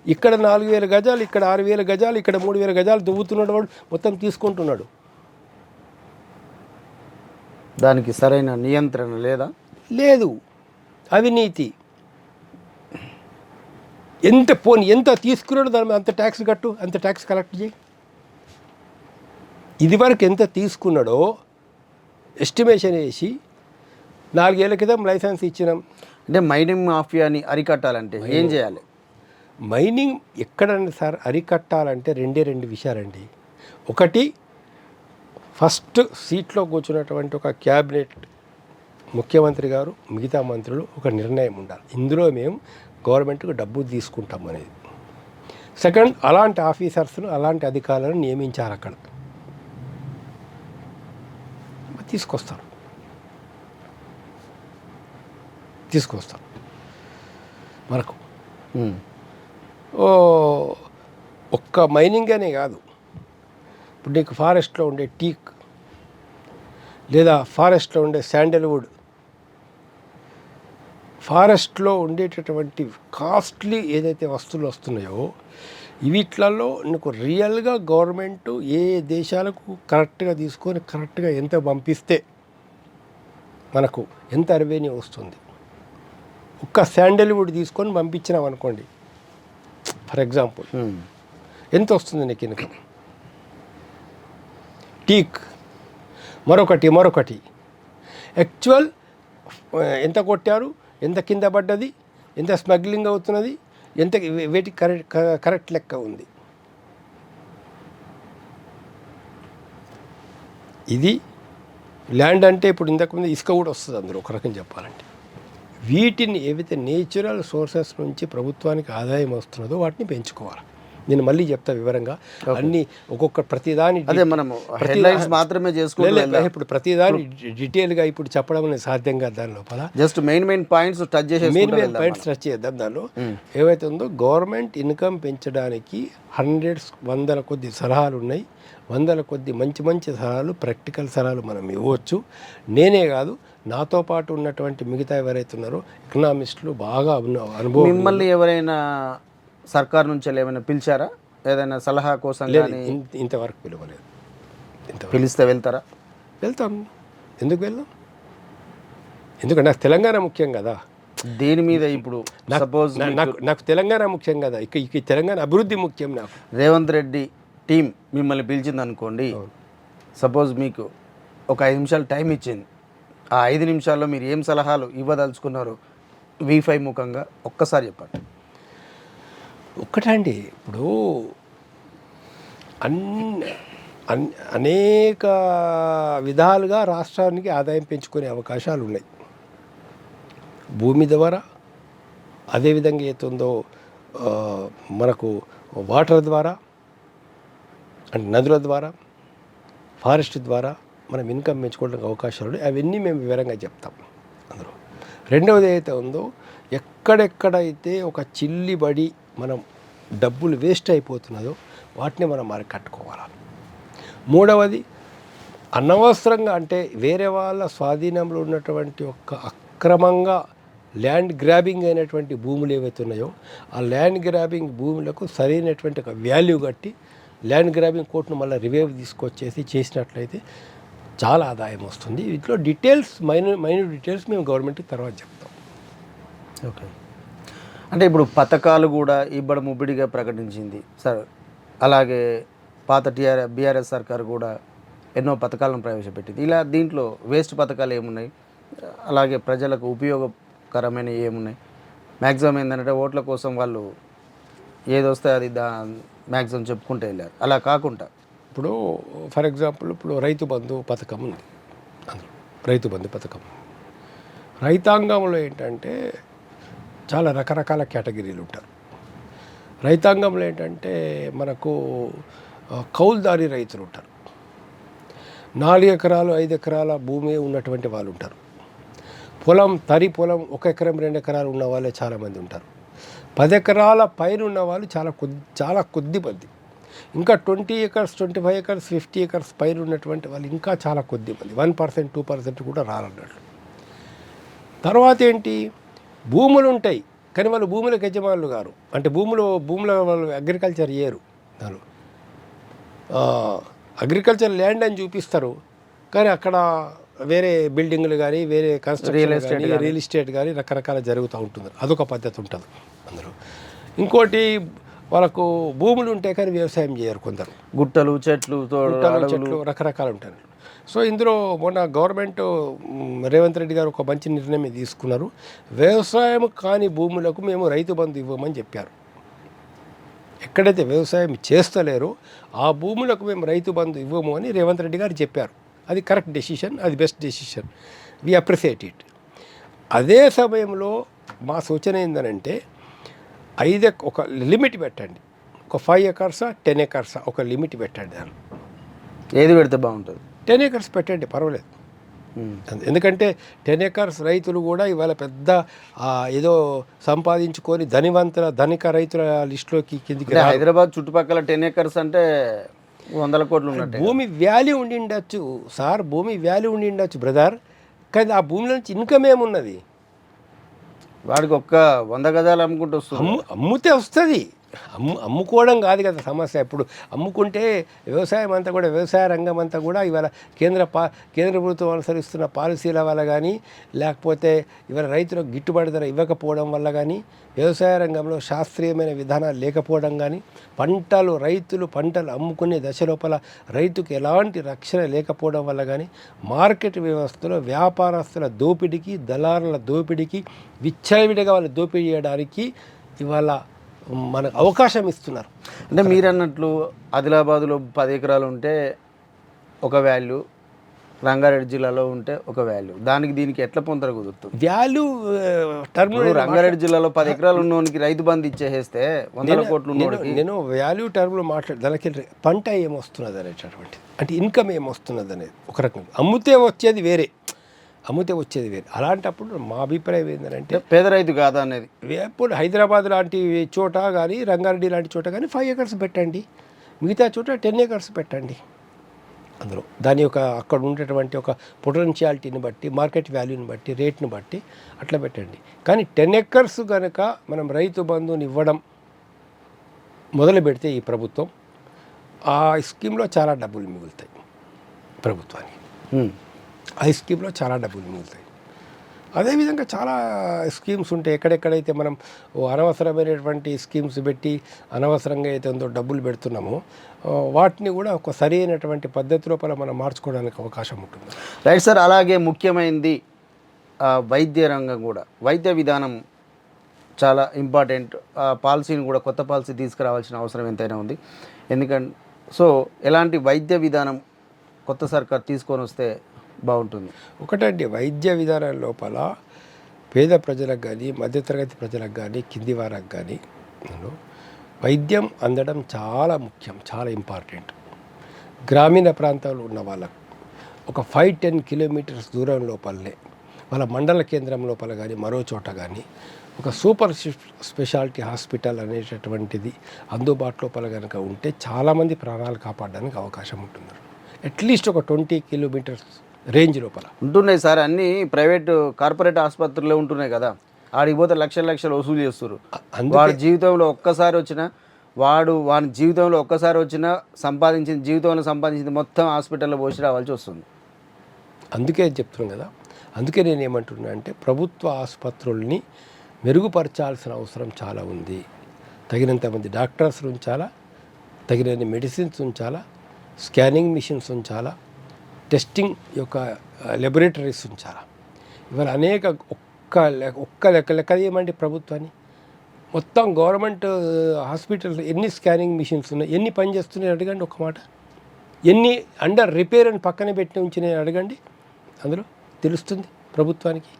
Speaker 2: ఇక్కడ 4,000 గజాలు, ఇక్కడ 6,000 గజాలు, ఇక్కడ 3,000 గజాలు దువ్వుతున్నాడు, వాడు మొత్తం తీసుకుంటున్నాడు.
Speaker 1: దానికి సరైన నియంత్రణ లేదా? లేదు.
Speaker 2: అవినీతి. ఎంత తీసుకున్నాడో దాని మీద అంత ట్యాక్స్ కట్టు, అంత ట్యాక్స్ కలెక్ట్ చేయి. ఇదివరకు ఎంత తీసుకున్నాడో ఎస్టిమేషన్ వేసి 4 ఏళ్ల క్రితం లైసెన్స్ ఇచ్చినాం.
Speaker 1: అంటే మైనింగ్ మాఫియాని అరికట్టాలంటే ఏం చేయాలి?
Speaker 2: మైనింగ్ ఎక్కడండి సార్ అరికట్టాలంటే 2 విషయాలండి. ఒకటి, ఫస్ట్ సీట్లో కూర్చున్నటువంటి ఒక క్యాబినెట్ ముఖ్యమంత్రి గారు, మిగతా మంత్రులు ఒక నిర్ణయం ఉండాలి, ఇందులో మేము గవర్నమెంట్కు డబ్బు తీసుకుంటాం అనేది. సెకండ్, అలాంటి ఆఫీసర్స్ను అలాంటి అధికారులను నియమించారు. అక్కడ తీసుకొస్తారు. మనకు ఒక్క మైనింగ్ అనే కాదు, ఇప్పుడు నీకు ఫారెస్ట్లో ఉండే టీక్ లేదా ఫారెస్ట్లో ఉండే శాండల్వుడ్, ఫారెస్ట్లో ఉండేటటువంటి కాస్ట్లీ ఏదైతే వస్తువులు వస్తున్నాయో వీటిలలో నీకు రియల్గా గవర్నమెంట్ ఏ దేశాలకు కరెక్ట్గా తీసుకొని కరెక్ట్గా ఎంత పంపిస్తే మనకు ఎంత రెవెన్యూ వస్తుంది. ఒక్క శాండల్వుడ్ తీసుకొని పంపించినాం అనుకోండి, ఫర్ ఎగ్జాంపుల్, ఎంత వస్తుంది నీకు ఇన్కమ్? టీక్ మరొకటి యాక్చువల్ ఎంత కొట్టారు, ఎంత కింద పడ్డది, ఎంత స్మగ్లింగ్ అవుతున్నది, ఎంత వేటి కరెక్ట్ లెక్క ఉంది. ఇది ల్యాండ్ అంటే ఇప్పుడు ఇంతకుముందు ఇసుక కూడా వస్తుంది అందులో, ఒక రకం చెప్పాలంటే. వీటిని ఏవైతే నేచురల్ సోర్సెస్ నుంచి ప్రభుత్వానికి ఆదాయం వస్తున్నదో వాటిని పెంచుకోవాలి. నేను మళ్ళీ చెప్తా వివరంగా అన్ని ఒక్కొక్క ప్రతిదాని
Speaker 1: మాత్రమే చేసుకోవాలి.
Speaker 2: ఇప్పుడు ప్రతిదాని డీటెయిల్గా ఇప్పుడు చెప్పడం అనేది సాధ్యం కాదు. దాని లోపల
Speaker 1: జస్ట్ మెయిన్ పాయింట్స్ టచ్
Speaker 2: చేద్దాం. దానిలో ఏవైతే ఉందో గవర్నమెంట్ ఇన్కమ్ పెంచడానికి వందల కొద్ది సలహాలు ఉన్నాయి, వందల కొద్ది మంచి సలహాలు, ప్రాక్టికల్ సలహాలు మనం ఇవ్వచ్చు. నేనే కాదు, నాతో పాటు ఉన్నటువంటి మిగతా ఎవరైతే ఉన్నారో ఎకనామిస్టులు బాగా అనుభవం.
Speaker 1: మిమ్మల్ని ఎవరైనా సర్కార్ నుంచి ఏమైనా పిలిచారా ఏదైనా సలహా కోసం?
Speaker 2: ఇంతవరకు పిలవలేదు.
Speaker 1: పిలిస్తే వెళ్తారా?
Speaker 2: వెళ్తాం. ఎందుకు వెళ్ళాం? ఎందుకంటే నాకు తెలంగాణ ముఖ్యం కదా.
Speaker 1: దీని మీద ఇప్పుడు సపోజ్
Speaker 2: నాకు తెలంగాణ ముఖ్యం కదా, ఇక తెలంగాణ అభివృద్ధి ముఖ్యం నాకు.
Speaker 1: రేవంత్ రెడ్డి టీం మిమ్మల్ని పిలిచింది అనుకోండి, సపోజ్ మీకు ఒక 5 నిమిషాలు టైం ఇచ్చింది, ఆ 5 నిమిషాల్లో మీరు ఏం సలహాలు ఇవ్వదలుచుకున్నారో V5 ముఖంగా ఒక్కసారి చెప్పండి.
Speaker 2: ఒక్కటండి, ఇప్పుడు అనేక విధాలుగా రాష్ట్రానికి ఆదాయం పెంచుకునే అవకాశాలు ఉన్నాయి. భూమి ద్వారా, అదేవిధంగా ఏతుందో మనకు వాటర్ ద్వారా, అంటే నదుల ద్వారా, ఫారెస్ట్ ద్వారా మనం ఇన్కమ్ పెంచుకోవడానికి అవకాశాలు ఉన్నాయి. అవన్నీ మేము వివరంగా చెప్తాం అందులో. రెండవది ఏదైతే ఉందో, ఎక్కడెక్కడైతే ఒక చిల్లిబడి మనం డబ్బులు వేస్ట్ అయిపోతున్నదో వాటిని మనం మరి కట్టుకోవాలి. మూడవది, అనవసరంగా అంటే వేరే వాళ్ళ స్వాధీనంలో ఉన్నటువంటి ఒక అక్రమంగా ల్యాండ్ గ్రాబింగ్ అయినటువంటి భూములు ఏవైతే ఉన్నాయో ఆ ల్యాండ్ గ్రాబింగ్ భూములకు సరైనటువంటి ఒక వాల్యూ కట్టి ల్యాండ్ గ్రాబింగ్ కోర్టును మళ్ళీ రివైవ్ తీసుకొచ్చేసి చేసినట్లయితే చాలా ఆదాయం వస్తుంది. వీటిలో డీటెయిల్స్ మైన్యూట్ డీటెయిల్స్ మేము గవర్నమెంట్కి తర్వాత చెప్తాం.
Speaker 1: ఓకే. అంటే ఇప్పుడు పథకాలు కూడా ఇబ్బడి ముబ్బడిగా ప్రకటించింది సార్. అలాగే పాత బీఆర్ఎస్ సర్కారు కూడా ఎన్నో పథకాలను ప్రవేశపెట్టింది. ఇలా దీంట్లో వేస్ట్ పథకాలు ఏమున్నాయి, అలాగే ప్రజలకు ఉపయోగకరమైన ఏమున్నాయి? మ్యాక్సిమం ఏంటంటే ఓట్ల కోసం వాళ్ళు ఏదొస్తే అది మ్యాక్సిమం చెప్పుకుంటూ వెళ్ళారు. అలా కాకుండా
Speaker 2: ఇప్పుడు ఫర్ ఎగ్జాంపుల్ ఇప్పుడు రైతు బంధు పథకం ఉంది. అందులో రైతు బంధు పథకం రైతాంగంలో ఏంటంటే చాలా రకరకాల కేటగిరీలు ఉంటారు. రైతాంగంలో ఏంటంటే మనకు కౌలుదారి రైతులు ఉంటారు. 4 ఎకరాలు 5 ఎకరాల భూమి ఉన్నటువంటి వాళ్ళు ఉంటారు. తరి పొలం 1 ఎకరం 2 ఎకరాలు ఉన్న వాళ్ళే చాలామంది ఉంటారు. 10 ఎకరాల పైన ఉన్న వాళ్ళు చాలా కొద్ది మంది. ఇంకా 20 ఎకర్స్ 25 ఎకర్స్ 50 ఎకర్స్ పైన ఉన్నటువంటి వాళ్ళు ఇంకా చాలా కొద్ది మంది, 1% 2% కూడా రాలన్నట్లు. తర్వాత ఏంటి, భూములు ఉంటాయి కానీ వాళ్ళు భూములకు యజమానులు గారు, అంటే భూముల వాళ్ళు అగ్రికల్చర్ చేయరు. దానిలో అగ్రికల్చర్ ల్యాండ్ అని చూపిస్తారు కానీ అక్కడ వేరే బిల్డింగ్లు కానీ వేరే కన్స్ట్రక్షన్ రియల్ ఎస్టేట్ కానీ రకరకాల జరుగుతూ ఉంటుంది. అదొక పద్ధతి ఉంటుంది అందులో. ఇంకోటి, వాళ్ళకు భూములు ఉంటాయి కానీ వ్యవసాయం చేయరు కొందరు.
Speaker 1: గుట్టలు చెట్లు
Speaker 2: రకరకాలు ఉంటాయి. సో ఇందులో మొన్న గవర్నమెంట్ రేవంత్ రెడ్డి గారు ఒక మంచి నిర్ణయం తీసుకున్నారు. వ్యవసాయం కాని భూములకు మేము రైతు బంధు ఇవ్వమని చెప్పారు. ఎక్కడైతే వ్యవసాయం చేస్తలేరో ఆ భూములకు మేము రైతు బంధు ఇవ్వము అని రేవంత్ రెడ్డి గారు చెప్పారు. అది కరెక్ట్ డెసిషన్, అది best decision, we appreciate it. అదే సమయంలో మా సూచన ఏంటంటే ఒక లిమిట్ పెట్టండి. ఒక 5 ఎకర్సా 10 ఎకర్సా ఒక లిమిట్ పెట్టండి. దాన్ని
Speaker 1: ఏది పెడితే బాగుంటుంది?
Speaker 2: 10 ఎకర్స్ పెట్టండి, పర్వాలేదు. ఎందుకంటే 10 ఎకర్స్ రైతులు కూడా ఇవాళ పెద్ద ఏదో సంపాదించుకొని ధనిక రైతుల లిస్టులోకి కిందికి.
Speaker 1: హైదరాబాద్ చుట్టుపక్కల 10 ఎకర్స్ అంటే 100 కోట్లు ఉన్నట్టు.
Speaker 2: భూమి వాల్యూ ఉండిండొచ్చు సార్, భూమి వాల్యూ ఉండిండొచ్చు బ్రదర్, కానీ ఆ భూమిలో నుంచి ఇన్కమ్ ఏమున్నది?
Speaker 1: వాడికి ఒక్క 100 గజాలు అమ్ముకుంటూ వస్తుంది.
Speaker 2: అమ్ముతే వస్తుంది, అమ్ముకోవడం కాదు కదా సమస్య. ఇప్పుడు అమ్ముకుంటే వ్యవసాయం అంతా కూడా, వ్యవసాయ రంగం అంతా కూడా ఇవాళ కేంద్ర ప్రభుత్వం అనుసరిస్తున్న పాలసీల వల్ల కానీ, లేకపోతే ఇవాళ రైతులకు గిట్టుబాటు ధర ఇవ్వకపోవడం వల్ల కానీ, వ్యవసాయ రంగంలో శాస్త్రీయమైన విధానాలు లేకపోవడం కానీ, రైతులు పంటలు అమ్ముకునే దశ లోపల రైతుకు ఎలాంటి రక్షణ లేకపోవడం వల్ల కానీ, మార్కెట్ వ్యవస్థలో వ్యాపారస్తుల దోపిడీకి, దళారుల దోపిడీకి, విచ్చలవిడిగా వాళ్ళు దోపిడీ చేయడానికి ఇవాళ మనకు అవకాశం ఇస్తున్నారు.
Speaker 1: అంటే మీరు అన్నట్లు ఆదిలాబాద్లో 10 ఎకరాలు ఉంటే ఒక వాల్యూ, రంగారెడ్డి జిల్లాలో ఉంటే ఒక వాల్యూ, దీనికి ఎట్లా పొందర కుదురుతుంది?
Speaker 2: వాల్యూ టర్మ్
Speaker 1: రంగారెడ్డి జిల్లాలో 10 ఎకరాలు ఉన్నోనికి రైతు బంధు ఇచ్చేస్తే 100 కోట్లు ఉన్నోడికి.
Speaker 2: నేను వాల్యూ టర్మ్లో దానికి పంట ఏమొస్తున్నది అనేటటువంటిది, అంటే ఇన్కమ్ ఏమొస్తున్నది అనేది ఒక రకంగా. అమ్మితే వచ్చేది వేరే. అలాంటప్పుడు మా అభిప్రాయం ఏంటంటే
Speaker 1: పేద రైతు కాదా అనేది.
Speaker 2: ఇప్పుడు హైదరాబాద్ లాంటి చోట కానీ, రంగారెడ్డి లాంటి చోట కానీ 5 ఎకర్స్ పెట్టండి, మిగతా చోట 10 ఎకర్స్ పెట్టండి. అందులో దాని యొక్క అక్కడ ఉండేటువంటి ఒక పొటెన్షియాలిటీని బట్టి, మార్కెట్ వాల్యూని బట్టి, రేట్ని బట్టి అట్లా పెట్టండి. కానీ 10 ఎకర్స్ కనుక మనం రైతు బంధుని ఇవ్వడం మొదలు పెడితే ఈ ప్రభుత్వం, ఆ స్కీమ్లో చాలా డబ్బులు మిగులుతాయి ప్రభుత్వానికి. ఆ స్కీమ్లో చాలా డబ్బులు మిగులుతాయి. అదేవిధంగా చాలా స్కీమ్స్ ఉంటాయి. ఎక్కడెక్కడైతే మనం అనవసరమైనటువంటి స్కీమ్స్ పెట్టి అనవసరంగా అయితే డబ్బులు పెడుతున్నామో వాటిని కూడా ఒక సరైనటువంటి పద్ధతి లోపల మనం మార్చుకోవడానికి అవకాశం ఉంటుంది.
Speaker 1: Right sir. అలాగే ముఖ్యమైనది వైద్య రంగం కూడా, వైద్య విధానం చాలా ఇంపార్టెంట్. పాలసీని కూడా, కొత్త పాలసీ తీసుకురావాల్సిన అవసరం ఎంతైనా ఉంది. ఎందుకంటే ఎలాంటి వైద్య విధానం కొత్త సర్కార్ తీసుకొని వస్తే బాగుంటుంది?
Speaker 2: ఒకటండి, వైద్య విధానం లోపల పేద ప్రజలకు కానీ మధ్యతరగతి ప్రజలకు కానీ కింది వారికి కానీ వైద్యం అందడం చాలా ముఖ్యం, చాలా ఇంపార్టెంట్. గ్రామీణ ప్రాంతాల్లో ఉన్న వాళ్ళకు ఒక 5-10 కిలోమీటర్స్ దూరం లోపలనే వాళ్ళ మండల కేంద్రం లోపల కానీ మరో చోట కానీ ఒక సూపర్ స్పెషాలిటీ హాస్పిటల్ అనేటటువంటిది అందుబాటు లోపల కనుక ఉంటే చాలామంది ప్రాణాలు కాపాడడానికి అవకాశం ఉంటుంది. అట్లీస్ట్ ఒక 20 కిలోమీటర్స్ రేంజ్ లోపల
Speaker 1: ఉంటున్నాయి సార్. అన్నీ ప్రైవేట్ కార్పొరేట్ ఆసుపత్రులే ఉంటున్నాయి కదా, ఆడికి పోతే లక్షలు వసూలు చేస్తారు. వాడి జీవితంలో ఒక్కసారి వచ్చినా వాని జీవితంలో ఒక్కసారి వచ్చినా జీవితంలో సంపాదించింది మొత్తం హాస్పిటల్లో పోసి రావాల్సి వస్తుంది.
Speaker 2: అందుకే చెప్తున్నాను కదా, అందుకే నేను ఏమంటున్నా అంటే ప్రభుత్వ ఆసుపత్రుల్ని మెరుగుపరచాల్సిన అవసరం చాలా ఉంది. తగినంత మంది డాక్టర్స్ ఉంచాలా, తగినన్ని మెడిసిన్స్ ఉంచాలా, స్కానింగ్ మిషన్స్ ఉంచాలా, టెస్టింగ్ యొక్క లెబొరేటరీస్ ఉంచాలా. ఇవాళ అనేక ఒక్క లెక్క ఏమండి ప్రభుత్వాన్ని మొత్తం గవర్నమెంట్ హాస్పిటల్స్ ఎన్ని స్కానింగ్ మిషన్స్ ఉన్నాయి, ఎన్ని పని చేస్తున్నాయి అడగండి. ఒక మాట ఎన్ని అండర్ రిపేర్ అని పక్కన పెట్టి ఉంచినాయి అడగండి, అందులో తెలుస్తుంది ప్రభుత్వానికి.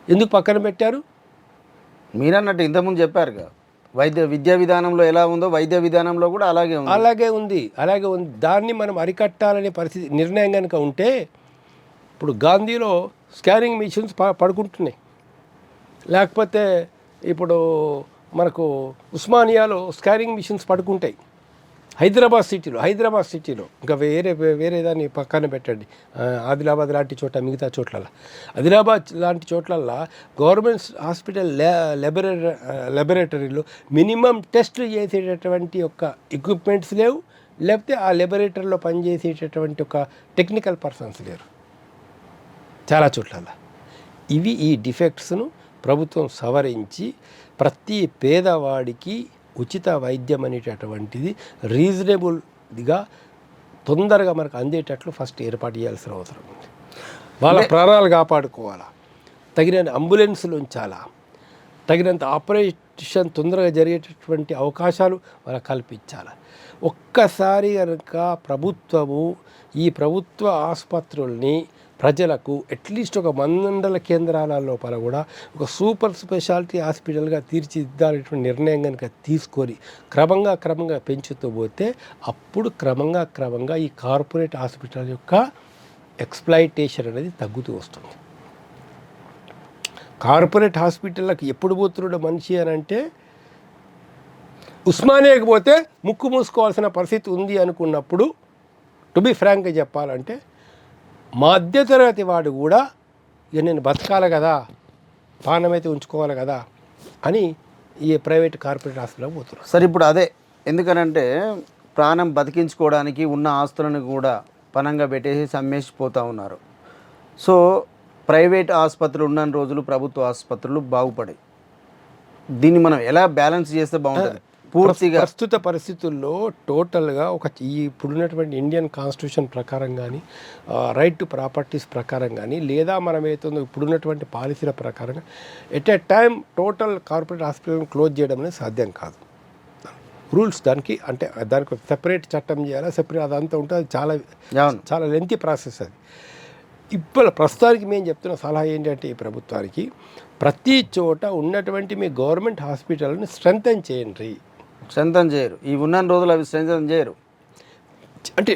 Speaker 2: ఎందుకు పక్కన పెట్టారు?
Speaker 1: మీరన్నట్టు ఇంతకుముందు చెప్పారు కదా, విద్యా విధానంలో ఎలా ఉందో వైద్య విధానంలో కూడా అలాగే ఉంది. దాన్ని మనం అరికట్టాలనే పరిస్థితి నిర్ణయం కనుక ఉంటే, ఇప్పుడు గాంధీలో స్కానింగ్ మిషన్స్ పడుకుంటున్నాయి, లేకపోతే ఇప్పుడు మనకు ఉస్మానియాలో స్కానింగ్ మిషన్స్ పడుకుంటాయి. హైదరాబాద్ సిటీలో ఇంకా వేరే దాన్ని పక్కన పెట్టండి, ఆదిలాబాద్ లాంటి చోట, మిగతా చోట్లలో, ఆదిలాబాద్ లాంటి చోట్లల్లో గవర్నమెంట్ హాస్పిటల్ లెబొరేటరీలో మినిమం టెస్టులు చేసేటటువంటి ఒక ఎక్విప్మెంట్స్ లేవు, లేకపోతే ఆ లెబొరేటరీలో పనిచేసేటటువంటి ఒక టెక్నికల్ పర్సన్స్ లేరు చాలా చోట్ల. ఈ డిఫెక్ట్స్ను ప్రభుత్వం సవరించి ప్రతి పేదవాడికి ఉచిత వైద్యం అనేటటువంటిది రీజనబుల్గా తొందరగా మనకు అందేటట్లు ఫస్ట్ ఏర్పాటు చేయాల్సిన అవసరం ఉంది. వాళ్ళ ప్రాణాలు కాపాడుకోవాలా, తగిన అంబులెన్సులు ఉంచాలా, తగినంత ఆపరేషన్ తొందరగా జరిగేటటువంటి అవకాశాలు వాళ్ళకి కల్పించాలి. ఒక్కసారి కనుక ప్రభుత్వము ఈ ప్రభుత్వ ఆసుపత్రుల్ని ప్రజలకు అట్లీస్ట్ ఒక మండల కేంద్రాల లోపల కూడా ఒక సూపర్ స్పెషాలిటీ హాస్పిటల్గా తీర్చిదిద్దాలనేటువంటి నిర్ణయం కనుక తీసుకొని క్రమంగా పెంచుతూ పోతే అప్పుడు క్రమంగా ఈ కార్పొరేట్ హాస్పిటల్ యొక్క ఎక్స్ప్లాయిటేషన్ అనేది తగ్గుతూ వస్తుంది. కార్పొరేట్ హాస్పిటల్కి ఎప్పుడు పోతున్నాడు మనిషి అని అంటే, ఉస్మానియాకి పోతే ముక్కు మూసుకోవాల్సిన పరిస్థితి ఉంది అనుకున్నప్పుడు, టు బి ఫ్రాంక్గా చెప్పాలంటే మధ్యతరగతి వాడు కూడా ఇక నేను బతకాలి కదా, పానమైతే ఉంచుకోవాలి కదా అని ఈ ప్రైవేట్ కార్పొరేట్ హాస్పిటల్కి పోతున్నారు. సరే, ఇప్పుడు అదే ఎందుకనంటే ప్రాణం బతికించుకోవడానికి ఉన్న ఆస్తులను కూడా పనంగా పెట్టేసి అమ్మేసిపోతూ ఉన్నారు. సో ప్రైవేట్ ఆసుపత్రులు ఉన్న రోజులు ప్రభుత్వ ఆసుపత్రులు బాగుపడాయి. దీన్ని మనం ఎలా బ్యాలెన్స్ చేస్తే బాగుంటుంది? పూర్తిగా
Speaker 2: ప్రస్తుత పరిస్థితుల్లో టోటల్గా ఇప్పుడున్నటువంటి ఇండియన్ కాన్స్టిట్యూషన్ ప్రకారం కానీ, రైట్ టు ప్రాపర్టీస్ ప్రకారం కానీ, లేదా మనం ఏదైతుందో ఇప్పుడున్నటువంటి పాలసీల ప్రకారంగా at a time total corporate హాస్పిటల్ని క్లోజ్ చేయడం అనేది సాధ్యం కాదు. రూల్స్ దానికి సెపరేట్ చట్టం చేయాలా, సెపరేట్ అదంతా ఉంటుంది. అది చాలా లెంతీ ప్రాసెస్ అది. ఇప్పుడు ప్రస్తుతానికి మేము చెప్తున్న సలహా ఏంటంటే ఈ ప్రభుత్వానికి ప్రతి చోట ఉన్నటువంటి మీ గవర్నమెంట్ హాస్పిటల్ని స్ట్రెంథెన్ చేయండి.
Speaker 1: స్ట్రెంథెన్ చేయరు, ఈ ఉన్న రోజులు అవి స్ట్రెంథెన్ చేయరు.
Speaker 2: అంటే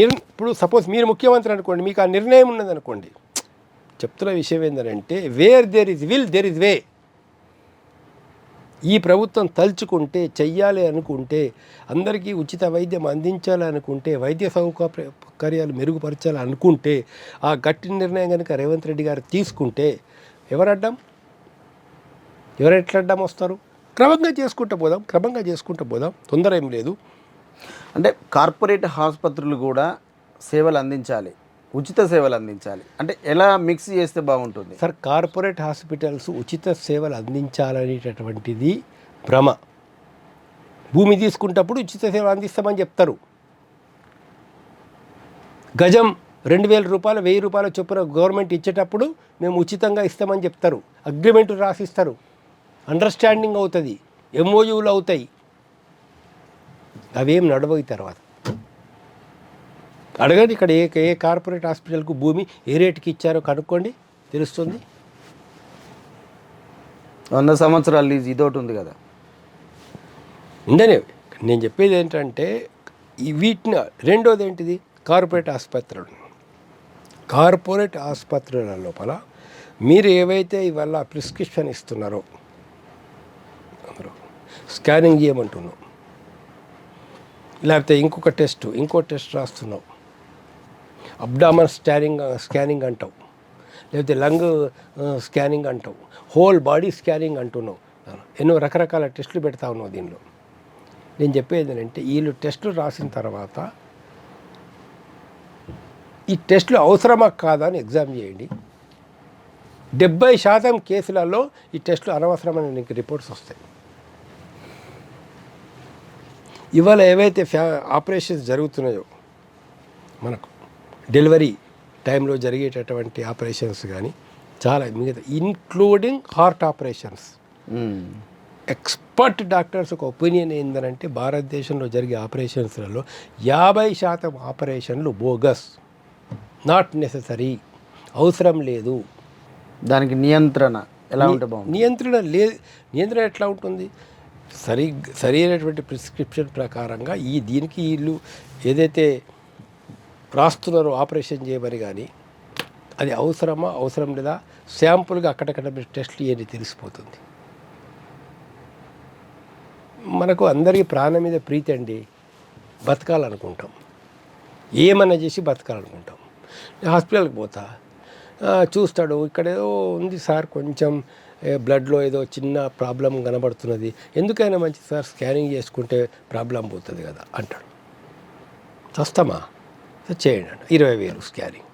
Speaker 2: ఇప్పుడు సపోజ్ మీరు ముఖ్యమంత్రి అనుకోండి, మీకు ఆ నిర్ణయం ఉన్నదనుకోండి, చెప్తున్న విషయం ఏంటంటే where there is will there is way. ఈ ప్రభుత్వం తలుచుకుంటే, చెయ్యాలి అనుకుంటే, అందరికీ ఉచిత వైద్యం అందించాలి అనుకుంటే, వైద్య సౌకర్యాలు మెరుగుపరచాలి అనుకుంటే, ఆ గట్టి నిర్ణయం కనుక రేవంత్ రెడ్డి గారు తీసుకుంటే ఎవరు ఎట్లా అడ్డం వస్తారు? క్రమంగా చేసుకుంటూ పోదాం, తొందర ఏం లేదు.
Speaker 1: అంటే కార్పొరేట్ ఆసుపత్రులు కూడా సేవలు అందించాలి, ఉచిత సేవలు అందించాలి అంటే ఎలా మిక్స్ చేస్తే బాగుంటుంది?
Speaker 2: సార్, కార్పొరేట్ హాస్పిటల్స్ ఉచిత సేవలు అందించాలనేటటువంటిది భ్రమ. భూమి తీసుకుంటప్పుడు ఉచిత సేవలు అందిస్తామని చెప్తారు. గజం 2,000 రూపాయలు 1,000 రూపాయల చొప్పున గవర్నమెంట్ ఇచ్చేటప్పుడు మేము ఉచితంగా ఇస్తామని చెప్తారు. అగ్రిమెంట్ రాసిస్తారు, అండర్స్టాండింగ్ అవుతుంది, ఎంఓయూలు అవుతాయి. అవేం నడవయి తర్వాత అడగండి. ఇక్కడ ఏ కార్పొరేట్ హాస్పిటల్కు భూమి ఏ రేటుకి ఇచ్చారో కనుక్కోండి, తెలుస్తుంది.
Speaker 1: 100 సంవత్సరాల లీజ్ ఇదొకటి ఉంది కదా.
Speaker 2: ఉండనే నేను చెప్పేది ఏంటంటే వీటిని రెండోది ఏంటిది కార్పొరేట్ ఆసుపత్రులు. కార్పొరేట్ ఆసుపత్రుల లోపల మీరు ఏవైతే ఇవల్ల ప్రిస్క్రిప్షన్ ఇస్తున్నారో స్కానింగ్ చేయమంటున్నావు, లేకపోతే ఇంకో టెస్ట్ రాస్తున్నావు, అబ్డామన్ స్కానింగ్ అంటావు, లేకపోతే లంగ్ స్కానింగ్ అంటావు, హోల్ బాడీ స్కానింగ్ అంటున్నావు, ఎన్నో రకరకాల టెస్టులు పెడతా ఉన్నావు దీనిలో. నేను చెప్పేది ఏంటంటే వీళ్ళు టెస్టులు రాసిన తర్వాత ఈ టెస్టులు అవసరమా కాదా అని ఎగ్జామ్ చేయండి. 70% కేసులలో ఈ టెస్టులు అనవసరమైన నీకు రిపోర్ట్స్ వస్తాయి. ఇవాళ ఏవైతే ఆపరేషన్స్ జరుగుతున్నాయో మనకు డెలివరీ టైంలో జరిగేటటువంటి ఆపరేషన్స్ కానీ చాలా మిగతా including heart operations, expert doctors ఒక ఒపీనియన్ ఏంటంటే భారతదేశంలో జరిగే ఆపరేషన్స్లలో 50% ఆపరేషన్లు బోగస్, నాట్ నెససరీ, అవసరం లేదు.
Speaker 1: దానికి నియంత్రణ ఎలా ఉంటే బాగుంటుంది?
Speaker 2: నియంత్రణ ఎట్లా ఉంటుంది? సరైనటువంటి ప్రిస్క్రిప్షన్ ప్రకారంగా దీనికి వీళ్ళు ఏదైతే రాస్తున్నారో ఆపరేషన్ చేయమని కానీ అది అవసరం లేదా శాంపుల్గా అక్కడక్కడ మీరు టెస్ట్లు ఇవన్నీ తెలిసిపోతుంది. మనకు అందరికీ ప్రాణం మీద ప్రీతి అండి, బతకాలనుకుంటాం, ఏమన్నా చేసి బతకాలనుకుంటాం. హాస్పిటల్కి పోతా చూస్తాడు, ఇక్కడేదో ఉంది సార్, కొంచెం బ్లడ్లో ఏదో చిన్న ప్రాబ్లం కనబడుతున్నది, ఎందుకైనా మంచి సార్ స్కానింగ్ చేసుకుంటే ప్రాబ్లం పోతుంది కదా అంటాడు. వస్తామా చేయండి అంట, 20,000 స్కానింగ్.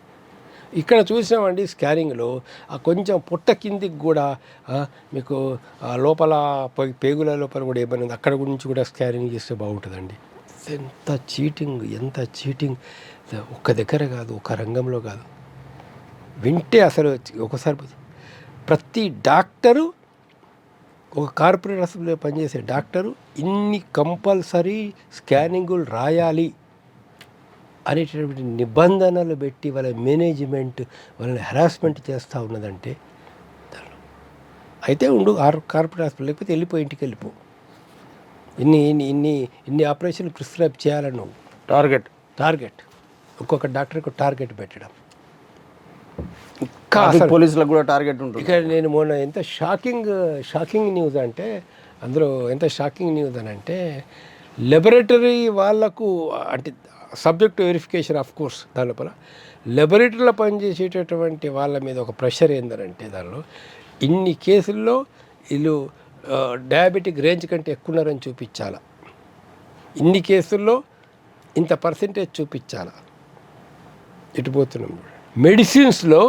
Speaker 2: ఇక్కడ చూసినామండి స్కానింగ్లో కొంచెం పొట్ట కిందికి కూడా మీకు లోపల పేగుల లోపల కూడా ఏమైనా ఉంది, అక్కడ గురించి కూడా స్కానింగ్ చేస్తే బాగుంటుందండి. ఎంత చీటింగ్ ఒక్క దగ్గర కాదు, ఒక రంగంలో కాదు. వింటే అసలు ఒకసారి ప్రతి డాక్టరు, ఒక కార్పొరేట్ హాస్పిటల్లో పనిచేసే డాక్టరు ఇన్ని కంపల్సరీ స్కానింగులు రాయాలి అనేటటువంటి నిబంధనలు పెట్టి వాళ్ళ మేనేజ్మెంట్ వాళ్ళని హెరాస్మెంట్ చేస్తూ ఉన్నదంటే అయితే ఉండు కార్పొరేట్ హాస్పిటల్, లేకపోతే వెళ్ళిపో, ఇంటికి వెళ్ళిపో. ఇన్ని ఆపరేషన్లు ప్రిస్క్రైబ్ చేయాలని నువ్వు టార్గెట్ ఒక్కొక్క డాక్టర్కి టార్గెట్ పెట్టడం. ఇంకా
Speaker 1: పోలీసులకు కూడా టార్గెట్ ఉంటుంది.
Speaker 2: ఇక నేను మొన్న ఎంత షాకింగ్ న్యూస్ అంటే, అందులో ఎంత షాకింగ్ న్యూస్ అని అంటే, లెబొరేటరీ వాళ్ళకు అంటే సబ్జెక్ట్ వెరిఫికేషన్ ఆఫ్ కోర్స్ దాని లోపల లెబొరేటరీలో పనిచేసేటటువంటి వాళ్ళ మీద ఒక ప్రెషర్ ఏంటంటే, దానిలో ఇన్ని కేసుల్లో వీళ్ళు డయాబెటిక్ రేంజ్ కంటే ఎక్కువ ఉన్నారని చూపించాలా, ఇన్ని కేసుల్లో ఇంత పర్సెంటేజ్ చూపించాలా. ఎటుపోతున్నాం మెడిసిన్స్లో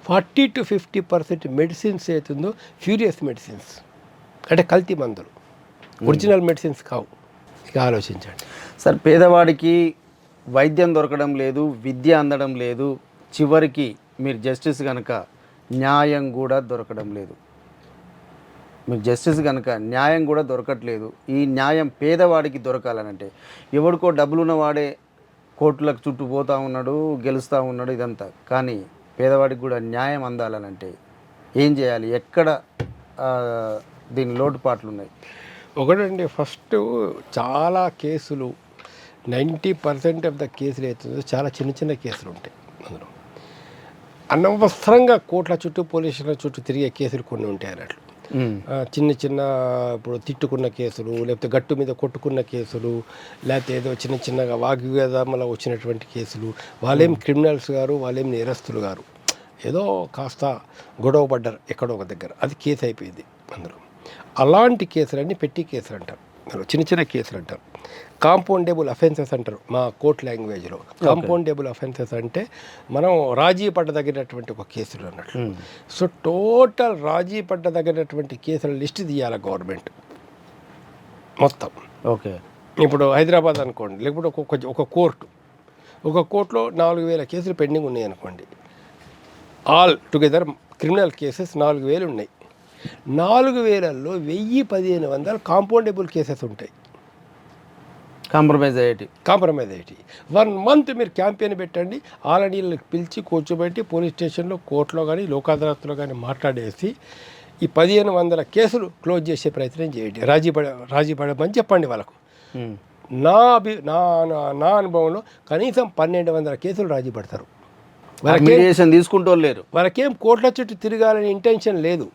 Speaker 2: 40 to 50% మెడిసిన్స్ అవుతుందో ఫ్యూరియస్ మెడిసిన్స్, అంటే కల్తీ మందులు, ఒరిజినల్ మెడిసిన్స్ కావు. ఇక ఆలోచించండి
Speaker 1: సార్. పేదవాడికి వైద్యం దొరకడం లేదు, విద్య అందడం లేదు, చివరికి మీరు జస్టిస్ కనుక న్యాయం కూడా దొరకడం లేదు. మీకు జస్టిస్ కనుక న్యాయం కూడా దొరకట్లేదు. ఈ న్యాయం పేదవాడికి దొరకాలనంటే ఎవడికో డబ్బులున్నవాడే కోర్టులకు చుట్టూ పోతూ ఉన్నాడు, గెలుస్తూ ఉన్నాడు, ఇదంతా. కానీ పేదవాడికి కూడా న్యాయం అందాలనంటే ఏం చేయాలి? ఎక్కడ దీని లోటుపాట్లు ఉన్నాయి?
Speaker 2: ఒకటండి, ఫస్ట్ చాలా కేసులు 90% ఆఫ్ ద కేసులు అవుతుందో చాలా చిన్న కేసులు ఉంటాయి. అందులో అనవసరంగా కోట్ల చుట్టూ పోలీసుల చుట్టూ తిరిగే కేసులు కొన్ని ఉంటాయి అన్నట్లు. చిన్న ఇప్పుడు తిట్టుకున్న కేసులు, లేకపోతే గట్టు మీద కొట్టుకున్న కేసులు, లేకపోతే ఏదో చిన్నగా వాగ్వివాదంలో వచ్చినటువంటి కేసులు. వాళ్ళేం క్రిమినల్స్ గారు, వాళ్ళేం నేరస్తులు గారు, ఏదో కాస్త గొడవ పడ్డారు ఎక్కడో ఒక దగ్గర, అది కేసు అయిపోయింది. అందులో అలాంటి కేసులన్నీ పెట్టి కేసులు అంటారు, చిన్న కేసులు అంటారు. కాంపౌండేబుల్ అఫెన్సెస్ అంటారు మా కోర్ట్ లాంగ్వేజ్లో. కాంపౌండేబుల్ అఫెన్సెస్ అంటే మనం రాజీ పడ్డదగినటువంటి ఒక కేసులు అన్నట్లు. సో టోటల్ రాజీ పడ్డదగినటువంటి కేసుల లిస్ట్ తీయాలి గవర్నమెంట్ మొత్తం.
Speaker 1: ఓకే,
Speaker 2: ఇప్పుడు హైదరాబాద్ అనుకోండి, లేకపోతే ఒక కోర్టులో 4,000 కేసులు పెండింగ్ ఉన్నాయి అనుకోండి. ఆల్ టుగెదర్ క్రిమినల్ కేసెస్ 4,000 ఉన్నాయి. 4,000లో 1,000-1,500 కాంపౌండేబుల్ కేసెస్ ఉంటాయి.
Speaker 1: కాంప్రమైజ్ అయ్యేటి.
Speaker 2: 1 month మీరు క్యాంపెయిన్ పెట్టండి, ఆలనీళ్ళకి పిలిచి కూర్చోబెట్టి పోలీస్ స్టేషన్లో, కోర్టులో కానీ, లోక్ అదాలత్లో కానీ మాట్లాడేసి ఈ 1500 కేసులు క్లోజ్ చేసే ప్రయత్నం చేయండి. రాజీ పడమని చెప్పండి వాళ్ళకు. నా అనుభవంలో కనీసం 1200 కేసులు రాజీ పడతారు.
Speaker 1: మీడియేషన్ తీసుకుంటూ లేరు.
Speaker 2: వాళ్ళకేం కోట్ల చుట్టూ తిరగాలని ఇంటెన్షన్ లేదు.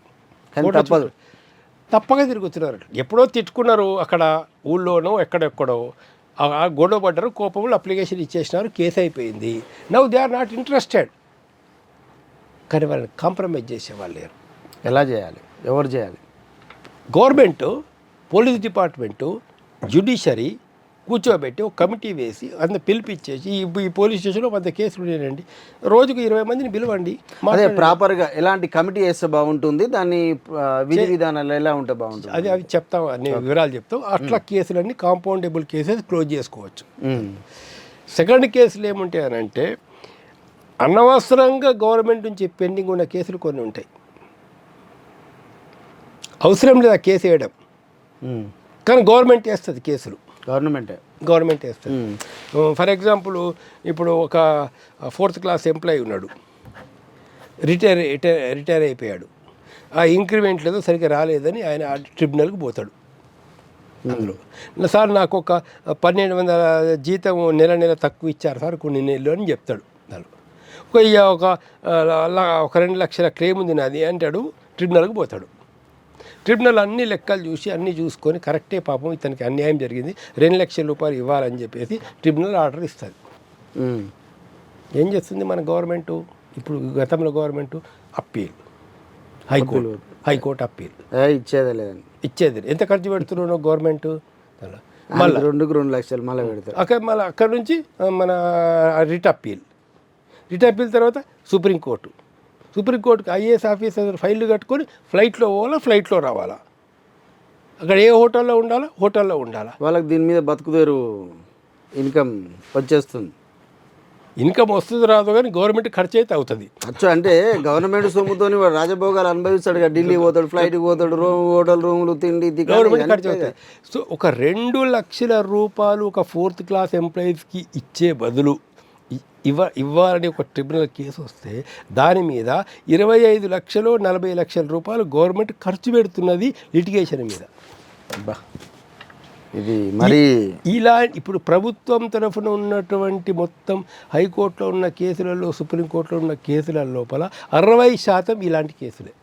Speaker 2: తప్పక తిరుగుతున్నారు. ఎప్పుడో తిట్టుకున్నారు అక్కడ ఊళ్ళోనో ఎక్కడెక్కడో, గొడవ పడ్డారు, కోపంలో అప్లికేషన్ ఇచ్చేసినారు, కేసు అయిపోయింది. Now they are not interested. కానీ వాళ్ళని కాంప్రమైజ్ చేసేవాళ్ళు లేరు.
Speaker 1: ఎలా చేయాలి? ఎవరు చేయాలి?
Speaker 2: గవర్నమెంటు, పోలీస్ డిపార్ట్మెంటు, జ్యుడిషరీ కూర్చోబెట్టి ఒక కమిటీ వేసి అంత పిలిపించేసి ఈ పోలీస్ స్టేషన్లో 100 కేసులు ఉన్నాయండి, రోజుకు 20 మందిని పిలవండి.
Speaker 1: అదే ప్రాపర్గా ఎలాంటి కమిటీ వేస్తే బాగుంటుంది, దాన్ని విధి విధానాలు ఎలా ఉంటే బాగుంటుంది,
Speaker 2: అవి చెప్తాం, అన్ని వివరాలు చెప్తాం. అట్లా కేసులన్నీ కాంపౌండబుల్ కేసెస్ క్లోజ్ చేసుకోవచ్చు. సెకండ్ కేసులు ఏముంటాయి అని అంటే, అనవసరంగా గవర్నమెంట్ నుంచి పెండింగ్ ఉన్న కేసులు కొన్ని ఉంటాయి. అవసరం లేదు ఆ కేసు వేయడం, కానీ గవర్నమెంట్ వేస్తుంది కేసులు. గవర్నమెంట్ వేస్తుంది. ఫర్ ఎగ్జాంపుల్, ఇప్పుడు ఒక 4th క్లాస్ ఎంప్లాయీ ఉన్నాడు, రిటైర్ అయిపోయాడు. ఆ ఇంక్రిమెంట్ లేదో సరిగ్గా రాలేదని ఆయన ట్రిబ్యునల్కి పోతాడు. అందులో సార్ నాకు ఒక 1200 జీతం నెల తక్కువ ఇచ్చారు సార్ కొన్ని నెలలు అని చెప్తాడు. దానిలో ఒక 2 లక్షల క్లెయిమ్ ఉంది నాది అంటాడు. ట్రిబ్యునల్కి పోతాడు. ట్రిబ్యునల్ అన్ని లెక్కలు చూసి అన్నీ చూసుకొని కరెక్టే, పాపం ఇతనికి అన్యాయం జరిగింది, 2 లక్షల రూపాయలు ఇవ్వాలని చెప్పేసి ట్రిబ్యునల్ ఆర్డర్ ఇస్తుంది. ఏం చేస్తుంది మన గవర్నమెంటు? ఇప్పుడు గతంలో గవర్నమెంటు అప్పీల్, హైకోర్టు అప్పీల్ ఇచ్చేది. ఎంత ఖర్చు పెడుతున్నావు గవర్నమెంట్?
Speaker 1: మళ్ళీ 2 లక్షలు మళ్ళీ పెడతారు.
Speaker 2: అక్కడ నుంచి మన రిట్ అప్పీల్ తర్వాత సుప్రీంకోర్టుకి ఐఏఎస్ ఆఫీసర్ ఫైళ్ళు కట్టుకొని ఫ్లైట్లో పోవాలా, ఫ్లైట్లో రావాలా, అక్కడ ఏ హోటల్లో ఉండాలా.
Speaker 1: వాళ్ళకి దీని మీద బతుకుదేరు ఇన్కమ్ వచ్చేస్తుంది.
Speaker 2: ఇన్కమ్ వస్తుంది రాదు కానీ గవర్నమెంట్ ఖర్చు అయితే అవుతుంది.
Speaker 1: అంటే గవర్నమెంట్ సొమ్ముతోని వాడు రాజభోగాలు అనుభవిస్తాడు కదా, ఢిల్లీ పోతాడు, ఫ్లైట్కి పోతాడు, హోటల్ రూములు, తిండి,
Speaker 2: గవర్నమెంట్ ఖర్చు అవుతుంది. సో ఒక 2 లక్షల రూపాయలు ఒక 4th క్లాస్ ఎంప్లాయీస్కి ఇచ్చే బదులు ఇవ్వాలని ఒక ట్రిబ్యునల్ కేసు వస్తే దాని మీద 25 లక్షలు 40 లక్షల రూపాయలు గవర్నమెంట్ ఖర్చు పెడుతున్నది లిటిగేషన్ మీద.
Speaker 1: ఇది మరి
Speaker 2: ఇలా ఇప్పుడు ప్రభుత్వం తరఫున ఉన్నటువంటి మొత్తం హైకోర్టులో ఉన్న కేసులలో, సుప్రీంకోర్టులో ఉన్న కేసుల లోపల 60% ఇలాంటి కేసులే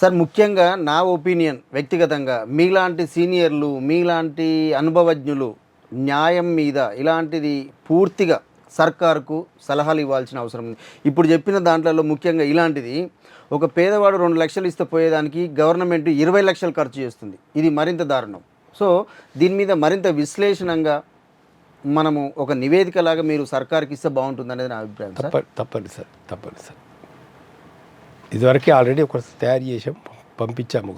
Speaker 1: సార్. ముఖ్యంగా నా ఒపీనియన్ వ్యక్తిగతంగా, మీలాంటి సీనియర్లు, మీలాంటి అనుభవజ్ఞులు న్యాయం మీద ఇలాంటిది పూర్తిగా సర్కారుకు సలహాలు ఇవ్వాల్సిన అవసరం ఉంది. ఇప్పుడు చెప్పిన దాంట్లో ముఖ్యంగా ఇలాంటిది, ఒక పేదవాడు 2 లక్షలు ఇస్తే పోయేదానికి గవర్నమెంట్ 20 లక్షలు ఖర్చు చేస్తుంది. ఇది మరింత దారుణం. సో దీని మీద మరింత విశ్లేషణంగా మనము ఒక నివేదికలాగా మీరు సర్కార్కి ఇస్తే బాగుంటుంది అనేది నా అభిప్రాయం.
Speaker 2: తప్పని సార్. ఇదివరకే ఆల్రెడీ ఒక తయారు చేసాం, పంపించాము.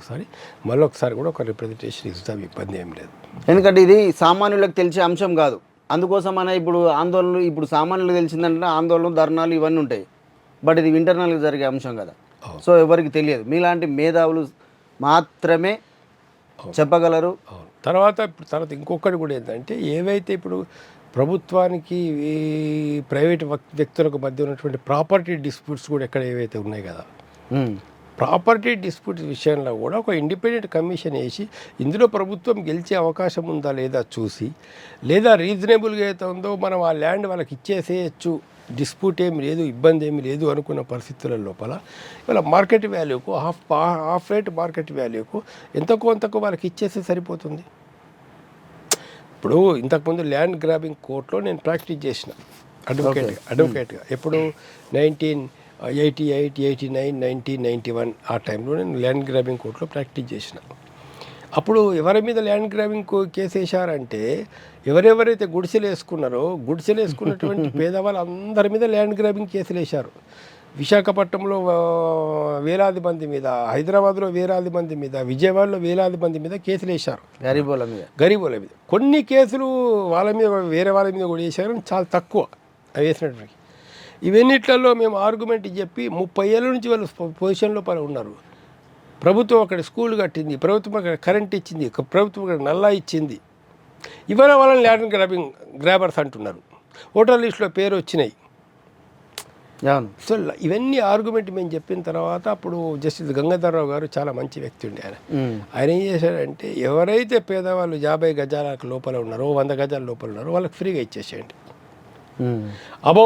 Speaker 2: మళ్ళీ ఒకసారి కూడా ఒక రిప్రజెంటేషన్ ఇస్తాం, ఇబ్బంది ఏం లేదు.
Speaker 1: ఎందుకంటే ఇది సామాన్యులకు తెలిసే అంశం కాదు. అందుకోసమనే ఇప్పుడు ఆందోళనలు, ఇప్పుడు సామాన్యులకు తెలిసిందంటే ఆందోళనలు, ధర్నాలు ఇవన్నీ ఉంటాయి. బట్ ఇది ఇంటర్నల్గా జరిగే అంశం కదా. సో ఎవరికి తెలియదు. మీలాంటి మేధావులు మాత్రమే చెప్పగలరు.
Speaker 2: తర్వాత ఇంకొకటి కూడా ఏంటంటే, ఏవైతే ఇప్పుడు ప్రభుత్వానికి ఈ ప్రైవేట్ వ్యక్తులకు మధ్య ఉన్నటువంటి ప్రాపర్టీ డిస్ప్యూట్స్ కూడా ఎక్కడ ఏవైతే ఉన్నాయి కదా, ప్రాపర్టీ డిస్ప్యూట్స్ విషయంలో కూడా ఒక ఇండిపెండెంట్ కమిషన్ వేసి ఇందులో ప్రభుత్వం గెలిచే అవకాశం ఉందా లేదా చూసి, లేదా రీజనబుల్గా అయితే ఉందో మనం ఆ ల్యాండ్ వాళ్ళకి ఇచ్చేసేయచ్చు, డిస్ప్యూట్ ఏమి లేదు, ఇబ్బంది ఏమి లేదు అనుకున్న పరిస్థితుల లోపల ఇవాళ మార్కెట్ వాల్యూకు హాఫ్ రేట్ మార్కెట్ వాల్యూకు ఎంతకు వాళ్ళకి ఇచ్చేస్తే సరిపోతుంది. ఇప్పుడు ఇంతకుముందు ల్యాండ్ గ్రాబింగ్ కోర్టులో నేను ప్రాక్టీస్ చేసిన అడ్వకేట్గా. ఎప్పుడు 1988, 89, 1991 ఆ టైంలో నేను ల్యాండ్ గ్రాబింగ్ కోర్టులో ప్రాక్టీస్ చేసిన. అప్పుడు ఎవరి మీద ల్యాండ్ గ్రాబింగ్ కేసు వేశారంటే, ఎవరెవరైతే గుడిసెలు వేసుకున్నటువంటి పేదవాళ్ళందరి మీద ల్యాండ్ గ్రాబింగ్ కేసులు వేశారు. విశాఖపట్నంలో వేలాది మంది మీద, హైదరాబాద్లో వేలాది మంది మీద, విజయవాడలో వేలాది మంది మీద కేసులు వేశారు. గరీబుల మీద కొన్ని కేసులు వాళ్ళ మీద, వేరే వాళ్ళ మీద కూడా వేశారు, చాలా తక్కువ అవి వేసినటువంటి. ఇవన్నిట్లలో మేము ఆర్గ్యుమెంట్ చెప్పి 30 ఏళ్ళ నుంచి వాళ్ళు పొజిషన్లో ఉన్నారు. ప్రభుత్వం అక్కడ స్కూల్ కట్టింది, ప్రభుత్వం అక్కడ కరెంట్ ఇచ్చింది, ప్రభుత్వం అక్కడ నల్లా ఇచ్చింది, ఇవాళ వాళ్ళని ల్యాండ్ గ్రాబర్స్ అంటున్నారు. ఓటర్ లిస్టులో పేరు వచ్చినాయి.
Speaker 1: అవును.
Speaker 2: సో ఇవన్నీ ఆర్గ్యుమెంట్ మేము చెప్పిన తర్వాత అప్పుడు జస్టిస్ గంగాధరరావు గారు చాలా మంచి వ్యక్తి ఉండే ఆయన ఏం చేశాడంటే ఎవరైతే పేదవాళ్ళు 50 గజాలకు లోపల ఉన్నారో 100 గజాల లోపల ఉన్నారో వాళ్ళకి ఫ్రీగా ఇచ్చేసేయండి. అబో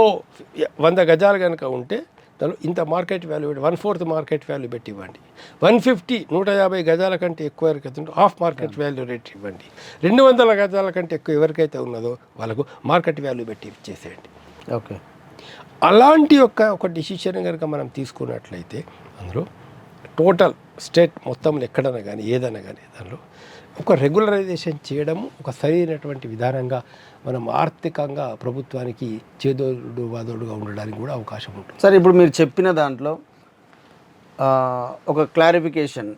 Speaker 2: 100 గజాలు కనుక ఉంటే దానిలో ఇంత మార్కెట్ వాల్యూ పెట్టి 1/4 మార్కెట్ వాల్యూ పెట్టి ఇవ్వండి. 150 150 గజాల కంటే ఎక్కువ ఎవరికైతే ఉందో హాఫ్ మార్కెట్ వాల్యూ రేట్ ఇవ్వండి. 200 గజాల కంటే ఎక్కువ ఎవరికైతే ఉన్నదో వాళ్ళకు మార్కెట్ వాల్యూ పెట్టి ఇచ్చేసేయండి.
Speaker 1: ఓకే.
Speaker 2: అలాంటి ఒక డిసిషన్ కనుక మనం తీసుకున్నట్లయితే అందులో టోటల్ స్టేట్ మొత్తంలో ఎక్కడైనా కానీ ఏదైనా కానీ దానిలో ఒక రెగ్యులరైజేషన్ చేయడం ఒక సరైనటువంటి విధానంగా మనం ఆర్థికంగా ప్రభుత్వానికి చేదోడు వాదోడుగా ఉండడానికి కూడా అవకాశం ఉంటుంది.
Speaker 1: సార్, ఇప్పుడు మీరు చెప్పిన దాంట్లో ఒక క్లారిఫికేషన్.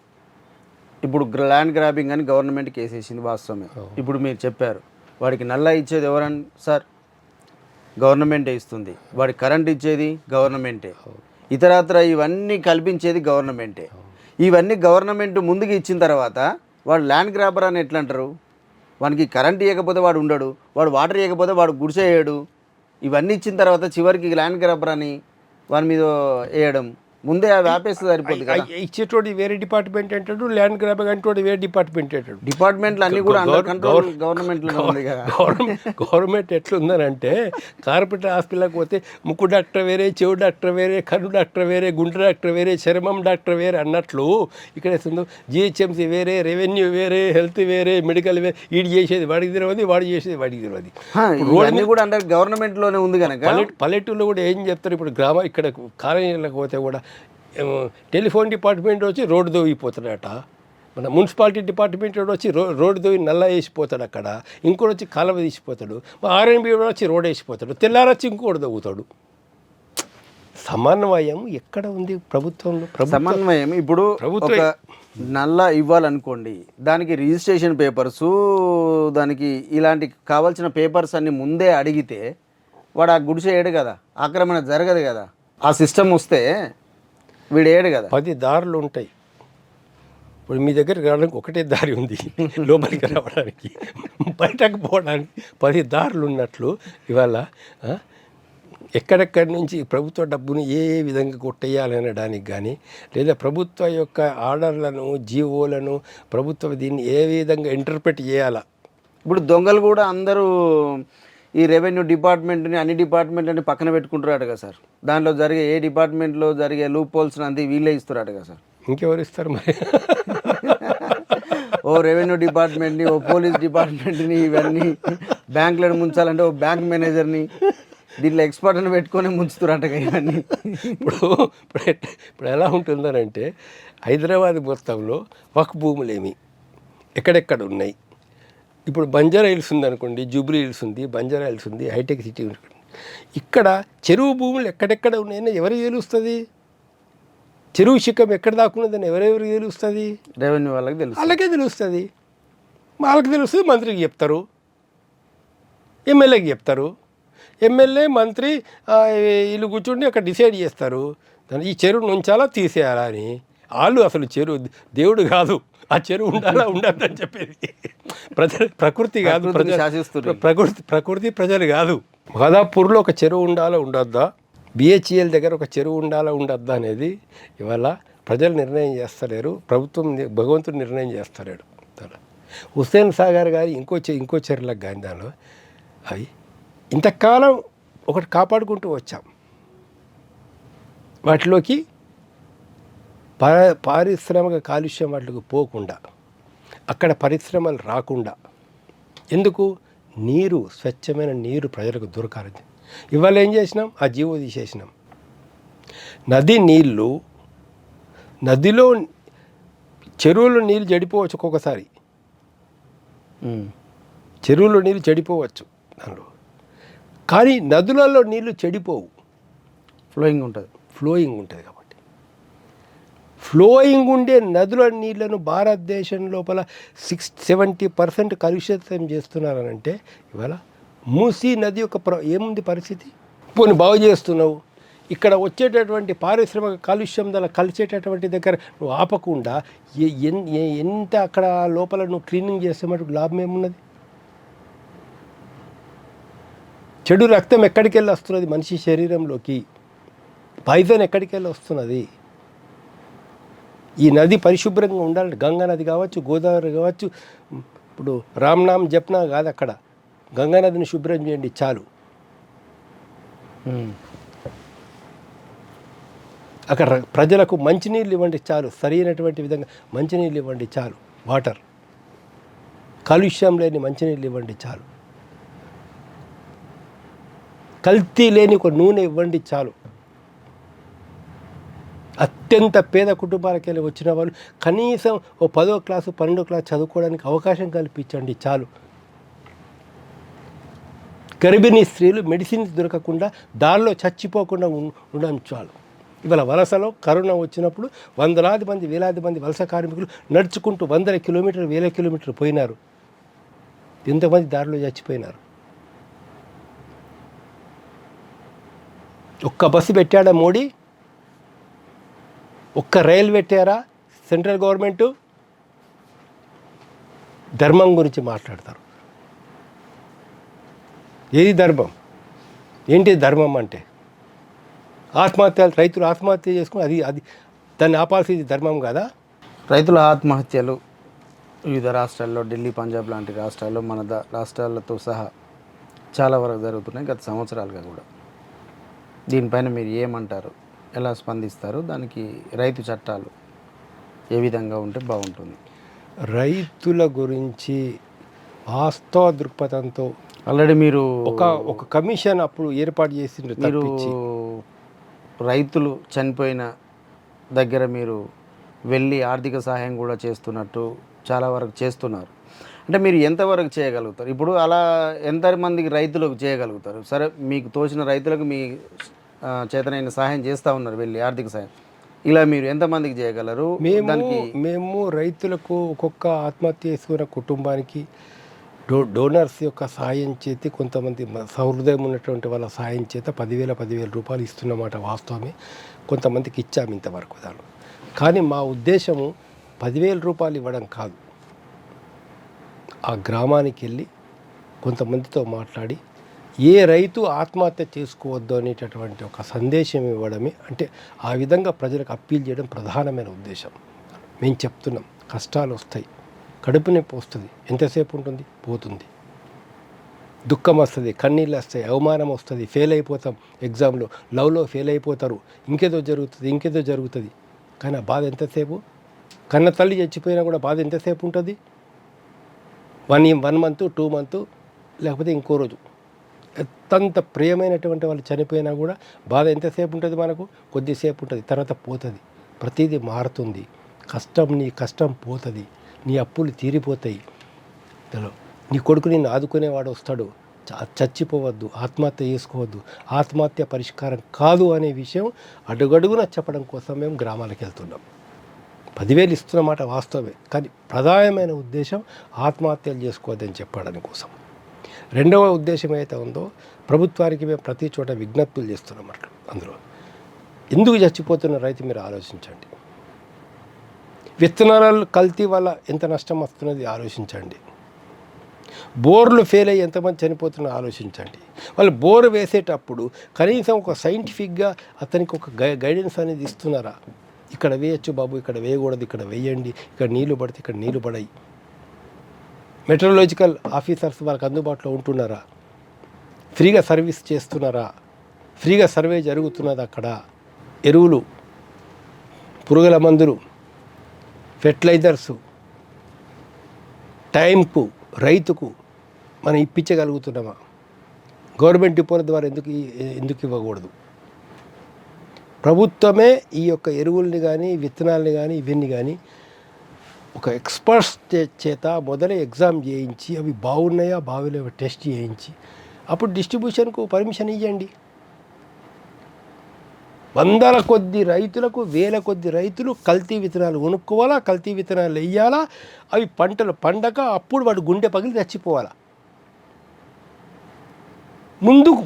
Speaker 1: ఇప్పుడు ల్యాండ్ గ్రాబింగ్ అని గవర్నమెంట్ కేసు వేసింది, వాస్తవమే. ఇప్పుడు మీరు చెప్పారు వాడికి నల్లా ఇచ్చేది ఎవరని సార్? గవర్నమెంటే ఇస్తుంది. వాడి కరెంట్ ఇచ్చేది గవర్నమెంటే. ఇతరత్ర ఇవన్నీ కల్పించేది గవర్నమెంటే. ఇవన్నీ గవర్నమెంట్ ముందుకు ఇచ్చిన తర్వాత వాడు ల్యాండ్ గ్రాబర్ అని ఎట్లా అంటారు? వానికి కరెంట్ ఇవ్వకపోతే వాడు ఉండడు, వాడు వాటర్ ఇవ్వకపోతే వాడు గుడిసేయడు. ఇవన్నీ ఇచ్చిన తర్వాత చివరికి ల్యాండ్ గ్రాబర్ అని వాని మీద వేయడం, ముందే అవి ఆపేస్తే సరిపోతుంది కదా.
Speaker 2: ఇచ్చేటోడు వేరే డిపార్ట్మెంట్ అంటాడు, ల్యాండ్ గ్రాబింగ్ అంటోడు వేరే డిపార్ట్మెంట్ అంటాడు.
Speaker 1: డిపార్ట్మెంట్లు అన్నీ కూడా అండర్ కంట్రోల్ గవర్నమెంట్లో ఉంది కదా.
Speaker 2: గవర్నమెంట్ ఎట్లుందనంటే కార్పొరేట్ హాస్పిటల్కి పోతే ముక్కు డాక్టర్ వేరే, చెవు డాక్టర్ వేరే, కన్ను డాక్టర్ వేరే, గుండె డాక్టర్ వేరే, చర్మం డాక్టర్ వేరే అన్నట్లు ఇక్కడ వేస్తుందో జిహెచ్ఎంసీ వేరే, రెవెన్యూ వేరే, హెల్త్ వేరే, మెడికల్ వేరే. వీడు చేసేది వాడికి తెలియదు, వాడు చేసేది వాడికి తెలియదు.
Speaker 1: రోడ్డు కూడా అండర్ గవర్నమెంట్లోనే ఉంది కనుక
Speaker 2: పల్లెటూరులో కూడా ఏం చెప్తారు? ఇప్పుడు ఇక్కడ కాలనీలకు పోతే కూడా టెలిఫోన్ డిపార్ట్మెంట్ వచ్చి రోడ్డు దోగిపోతాడట, మన మున్సిపాలిటీ డిపార్ట్మెంట్ వచ్చి రోడ్డు దోగి నల్ల వేసిపోతాడు, అక్కడ ఇంకోటి వచ్చి కాలువ తీసిపోతాడు, ఆర్ఎన్బి వచ్చి రోడ్ వేసిపోతాడు, తెల్లారొచ్చి ఇంకోటి దొగుతాడు. సమన్వయం ఎక్కడ ఉంది ప్రభుత్వంలో?
Speaker 1: సమన్వయం ఇప్పుడు ఒక నల్ల ఇవ్వాలనుకోండి, దానికి రిజిస్ట్రేషన్ పేపర్స్, దానికి ఇలాంటి కావాల్సిన పేపర్స్ అన్ని ముందే అడిగితే వాడు ఆ గుడిసె ఏడు కదా, ఆక్రమణ జరగదు కదా. ఆ సిస్టమ్ వస్తే వీడు ఏడు కదా.
Speaker 2: 10 దారులు ఉంటాయి. ఇప్పుడు మీ దగ్గర రావడానికి ఒకటే దారి ఉంది, లోపలికి రావడానికి, బయటకు పోవడానికి 10 దారులు ఉన్నట్లు ఇవాళ ఎక్కడెక్కడి నుంచి ప్రభుత్వ డబ్బును ఏ విధంగా కొట్టేయాలనడానికి కానీ, లేదా ప్రభుత్వ యొక్క ఆర్డర్లను, జీవోలను ప్రభుత్వం దీన్ని ఏ విధంగా ఇంటర్ప్రెట్ చేయాలా.
Speaker 1: ఇప్పుడు దొంగలు కూడా అందరూ ఈ రెవెన్యూ డిపార్ట్మెంట్ని, అన్ని డిపార్ట్మెంట్లని పక్కన పెట్టుకుంటారట కదా సార్. దాంట్లో జరిగే ఏ డిపార్ట్మెంట్లో జరిగే లూప్ హోల్స్ అంతా వీళ్ళే ఇస్తారట కదా సార్.
Speaker 2: ఇంకెవరు ఇస్తారు మరి?
Speaker 1: ఓ రెవెన్యూ డిపార్ట్మెంట్ని, ఓ పోలీస్ డిపార్ట్మెంట్ని, ఇవన్నీ బ్యాంకులను ముంచాలంటే ఓ బ్యాంక్ మేనేజర్ని, దీంట్లో ఎక్స్పర్ట్ని పెట్టుకొని ముంచుతారట ఇవన్నీ.
Speaker 2: ఇప్పుడు ఎలా ఉంటుందనంటే హైదరాబాద్ మొత్తంలో వక్ భూములేమి ఎక్కడెక్కడ ఉన్నాయి. ఇప్పుడు బంజారా హిల్స్ ఉంది అనుకోండి, జూబ్లీ హిల్స్ ఉంది, బంజారా హిల్స్ ఉంది, హైటెక్ సిటీ ఉంది. ఇక్కడ చెరువు భూములు ఎక్కడెక్కడ ఉన్నాయని ఎవరికి తెలుస్తుంది? చెరువు శిఖం ఎక్కడ దాక్కున్నదని ఎవరెవరికి తెలుస్తుంది?
Speaker 1: రెవెన్యూ వాళ్ళకి తెలుసు,
Speaker 2: వాళ్ళకే తెలుస్తుంది. వాళ్ళకి తెలుస్తుంది, మంత్రికి చెప్తారు, ఎమ్మెల్యేకి చెప్తారు. ఎమ్మెల్యే మంత్రి వీళ్ళు కూర్చుండి అక్కడ డిసైడ్ చేస్తారు ఈ చెరువు నుంచాలా తీసేయాలా అని. వాళ్ళు అసలు చెరువు దేవుడు కాదు, ఆ చెరువు ఉండాలా ఉండద్దని చెప్పేది ప్రకృతి కాదు, ప్రకృతి ప్రజలు కాదు. మాదాపూర్లో ఒక చెరువు ఉండాలా ఉండొద్దా, బిహెచ్ఎల్ దగ్గర ఒక చెరువు ఉండాలా ఉండొద్దా అనేది ఇవాళ ప్రజలు నిర్ణయం చేస్తలేరు, ప్రభుత్వం భగవంతుడు నిర్ణయం చేస్తలేడు. హుస్సేన్ సాగర్ గారి ఇంకో చెరువులకు కానీ దానిలో అవి ఇంతకాలం ఒకటి కాపాడుకుంటూ వచ్చాం. వాటిలోకి పారిశ్రామిక కాలుష్యం వాటికి పోకుండా, అక్కడ పరిశ్రమలు రాకుండా, ఎందుకు? నీరు, స్వచ్ఛమైన నీరు ప్రజలకు దొరకాలి. ఇవాళ ఏం చేసినాం? ఆ జీవో తీసేసినాం. నది నీళ్ళు, నదిలో చెరువులో నీళ్ళు చెడిపోవచ్చు ఒక్కొక్కసారి, చెరువులో నీళ్ళు చెడిపోవచ్చు దానిలో, కానీ నదులలో నీళ్ళు చెడిపోవు,
Speaker 1: ఫ్లోయింగ్ ఉంటుంది కాబట్టి
Speaker 2: ఫ్లోయింగ్ ఉండే నదుల నీళ్లను భారతదేశం లోపల 70% కలుషితం చేస్తున్నారనంటే ఇవాళ మూసీ నది యొక్క ఏముంది పరిస్థితి? పోనీ బాగు చేస్తున్నావు, ఇక్కడ వచ్చేటటువంటి పారిశ్రామిక కాలుష్యం దాన్ని కలిసేటటువంటి దగ్గర నువ్వు ఆపకుండా ఎంత అక్కడ లోపల నువ్వు క్లీనింగ్ చేస్తే మటుకు లాభం ఏమున్నది? చెడు రక్తం ఎక్కడికి వెళ్ళి వస్తున్నది మనిషి శరీరంలోకి, పాయిజన్ ఎక్కడికి వెళ్ళి వస్తున్నది. ఈ నది పరిశుభ్రంగా ఉండాలంటే గంగా నది కావచ్చు, గోదావరి కావచ్చు, ఇప్పుడు రామ్నామ్ జప్నా కాదు, అక్కడ గంగా నదిని శుభ్రం చేయండి చాలు. అక్కడ ప్రజలకు మంచినీళ్ళు ఇవ్వండి చాలు, సరైనటువంటి విధంగా మంచినీళ్ళు ఇవ్వండి చాలు, వాటర్ కాలుష్యం లేని మంచినీళ్ళు ఇవ్వండి చాలు, కల్తీ లేని ఒక నూనె ఇవ్వండి చాలు. అత్యంత పేద కుటుంబాలకు వెళ్ళి వచ్చిన వాళ్ళు కనీసం ఓ 10వ క్లాసు 12వ క్లాసు చదువుకోవడానికి అవకాశం కల్పించండి చాలు. గర్భిణీ స్త్రీలు మెడిసిన్స్ దొరకకుండా దారిలో చచ్చిపోకుండా ఉండడం చాలు. ఇవాళ వలసలో కరోనా వచ్చినప్పుడు వందలాది మంది వేలాది మంది వలస కార్మికులు నడుచుకుంటూ 100 కిలోమీటర్లు 1000 కిలోమీటర్లు పోయినారు. ఎంతమంది దారిలో చచ్చిపోయినారు. ఒక్క బస్సు పెట్టాడా మోడీ? ఒక్క రైలు పెట్టారా సెంట్రల్ గవర్నమెంటు? ధర్మం గురించి మాట్లాడతారు. ఏది ధర్మం? ఏంటి ధర్మం అంటే? ఆత్మహత్యలు, రైతులు ఆత్మహత్య చేసుకుని అది దాన్ని ఆపాల్సింది ధర్మం కాదా?
Speaker 1: రైతుల ఆత్మహత్యలు వివిధ రాష్ట్రాల్లో, ఢిల్లీ, పంజాబ్ లాంటి రాష్ట్రాల్లో, మన రాష్ట్రాలతో సహా చాలా వరకు జరుగుతున్నాయి గత సంవత్సరాలుగా కూడా. దీనిపైన మీరు ఏమంటారు? ఎలా స్పందిస్తారు? దానికి రైతు చట్టాలు ఏ విధంగా ఉంటే బాగుంటుంది?
Speaker 2: రైతుల గురించి వాస్తవ దృక్పథంతో
Speaker 1: ఆల్రెడీ మీరు
Speaker 2: ఒక కమిషన్ అప్పుడు ఏర్పాటు చేసిండ్రు.
Speaker 1: మీరు రైతులు చనిపోయిన దగ్గర మీరు వెళ్ళి ఆర్థిక సహాయం కూడా చేస్తున్నట్టు చాలా వరకు చేస్తున్నారు. అంటే మీరు ఎంతవరకు చేయగలుగుతారు? ఇప్పుడు అలా ఎంతమందికి రైతులకు చేయగలుగుతారు? సరే, మీకు తోచిన రైతులకు మీ చేతనైన సహాయం చేస్తూ ఉన్నారు వెళ్ళి ఆర్థిక సహాయం. ఇలా మీరు ఎంతమందికి చేయగలరు?
Speaker 2: మేము రైతులకు ఒక్కొక్క ఆత్మహత్య చేసుకున్న కుటుంబానికి డోనర్స్ యొక్క సాయం చేతి, కొంతమంది సహృదయం ఉన్నటువంటి వాళ్ళ సాయం చేత 10,000 రూపాయలు ఇస్తున్నమాట వాస్తవమే. కొంతమందికి ఇచ్చాము ఇంతవరకు దానిలో. కానీ మా ఉద్దేశము 10,000 రూపాయలు ఇవ్వడం కాదు. ఆ గ్రామానికి వెళ్ళి కొంతమందితో మాట్లాడి ఏ రైతు ఆత్మహత్య చేసుకోవద్దు అనేటటువంటి ఒక సందేశం ఇవ్వడమే. అంటే ఆ విధంగా ప్రజలకు అప్పీల్ చేయడం ప్రధానమైన ఉద్దేశం. మేము చెప్తున్నాం, కష్టాలు వస్తాయి, కడుపు నొప్పి వస్తుంది, ఎంతసేపు ఉంటుంది, పోతుంది. దుఃఖం వస్తుంది, కన్నీళ్ళు వస్తాయి, అవమానం వస్తుంది, ఫెయిల్ అయిపోతాం ఎగ్జామ్లో, లవ్లో ఫెయిల్ అయిపోతారు, ఇంకేదో జరుగుతుంది. కానీ ఆ బాధ ఎంతసేపు? కన్న తల్లి చచ్చిపోయినా కూడా బాధ ఎంతసేపు ఉంటుంది? 1 మంత్ 2 మంత్, లేకపోతే ఇంకో రోజు. ఎంతంత ప్రియమైనటువంటి వాళ్ళు చనిపోయినా కూడా బాధ ఎంతసేపు ఉంటుంది? మనకు కొద్దిసేపు ఉంటుంది, తర్వాత పోతుంది. ప్రతిదీ మారుతుంది. నీ కష్టం పోతుంది, నీ అప్పులు తీరిపోతాయి. నీ కొడుకు నిన్ను ఆదుకునేవాడు వస్తాడు. చచ్చిపోవద్దు, ఆత్మహత్య చేసుకోవద్దు, ఆత్మహత్య పరిష్కారం కాదు అనే విషయం అడుగడుగున చెప్పడం కోసం మేము గ్రామాలకు వెళ్తున్నాం. 10,000 ఇస్తున్నమాట వాస్తవమే, కానీ ప్రధానమైన ఉద్దేశం ఆత్మహత్యలు చేసుకోవద్దని చెప్పడానికి కోసం. రెండవ ఉద్దేశం ఏదైతే ఉందో, ప్రభుత్వానికి మేము ప్రతి చోట విజ్ఞప్తులు చేస్తున్నాం. అందులో ఎందుకు చచ్చిపోతున్న రైతు మీరు ఆలోచించండి. విత్తనాలు కల్తీ వల్ల ఎంత నష్టం వస్తున్నది ఆలోచించండి. బోర్లు ఫెయిల్ అయ్యి ఎంతమంది చనిపోతున్నా ఆలోచించండి. వాళ్ళు బోర్ వేసేటప్పుడు కనీసం ఒక సైంటిఫిక్గా అతనికి ఒక గైడెన్స్ అనేది ఇస్తున్నారా? ఇక్కడ వేయచ్చు బాబు, ఇక్కడ వేయకూడదు, ఇక్కడ వేయండి, ఇక్కడ నీళ్లు పడితే ఇక్కడ నీళ్లు పడాయి. మెట్రలాజికల్ ఆఫీసర్స్ వాళ్ళకి అందుబాటులో ఉంటున్నారా? ఫ్రీగా సర్వీస్ చేస్తున్నారా? ఫ్రీగా సర్వే జరుగుతున్నది అక్కడ? ఎరువులు, పురుగుల మందులు, ఫెర్టిలైజర్సు టైంకు రైతుకు మనం ఇప్పించగలుగుతున్నామా? గవర్నమెంట్ డిపోల ద్వారా ఎందుకు ఇవ్వకూడదు? ప్రభుత్వమే ఈ యొక్క ఎరువుల్ని కానీ, విత్తనాలని కానీ, ఇవన్నీ కానీ ఒక ఎక్స్పర్ట్స్ చేత మొదలై ఎగ్జామ్ చేయించి అవి బాగున్నాయా బాగోలేవా టెస్ట్ చేయించి అప్పుడు డిస్ట్రిబ్యూషన్కు పర్మిషన్ ఇవ్వండి. 100ల కొద్ది రైతులకు 1000 కొద్ది రైతులు కల్తీ విత్తనాలు కొనుక్కోవాలా, కల్తీ విత్తనాలు వేయాలా, అవి పంటలు పండక అప్పుడు వాడు గుండె పగిలి చచ్చిపోవాలా.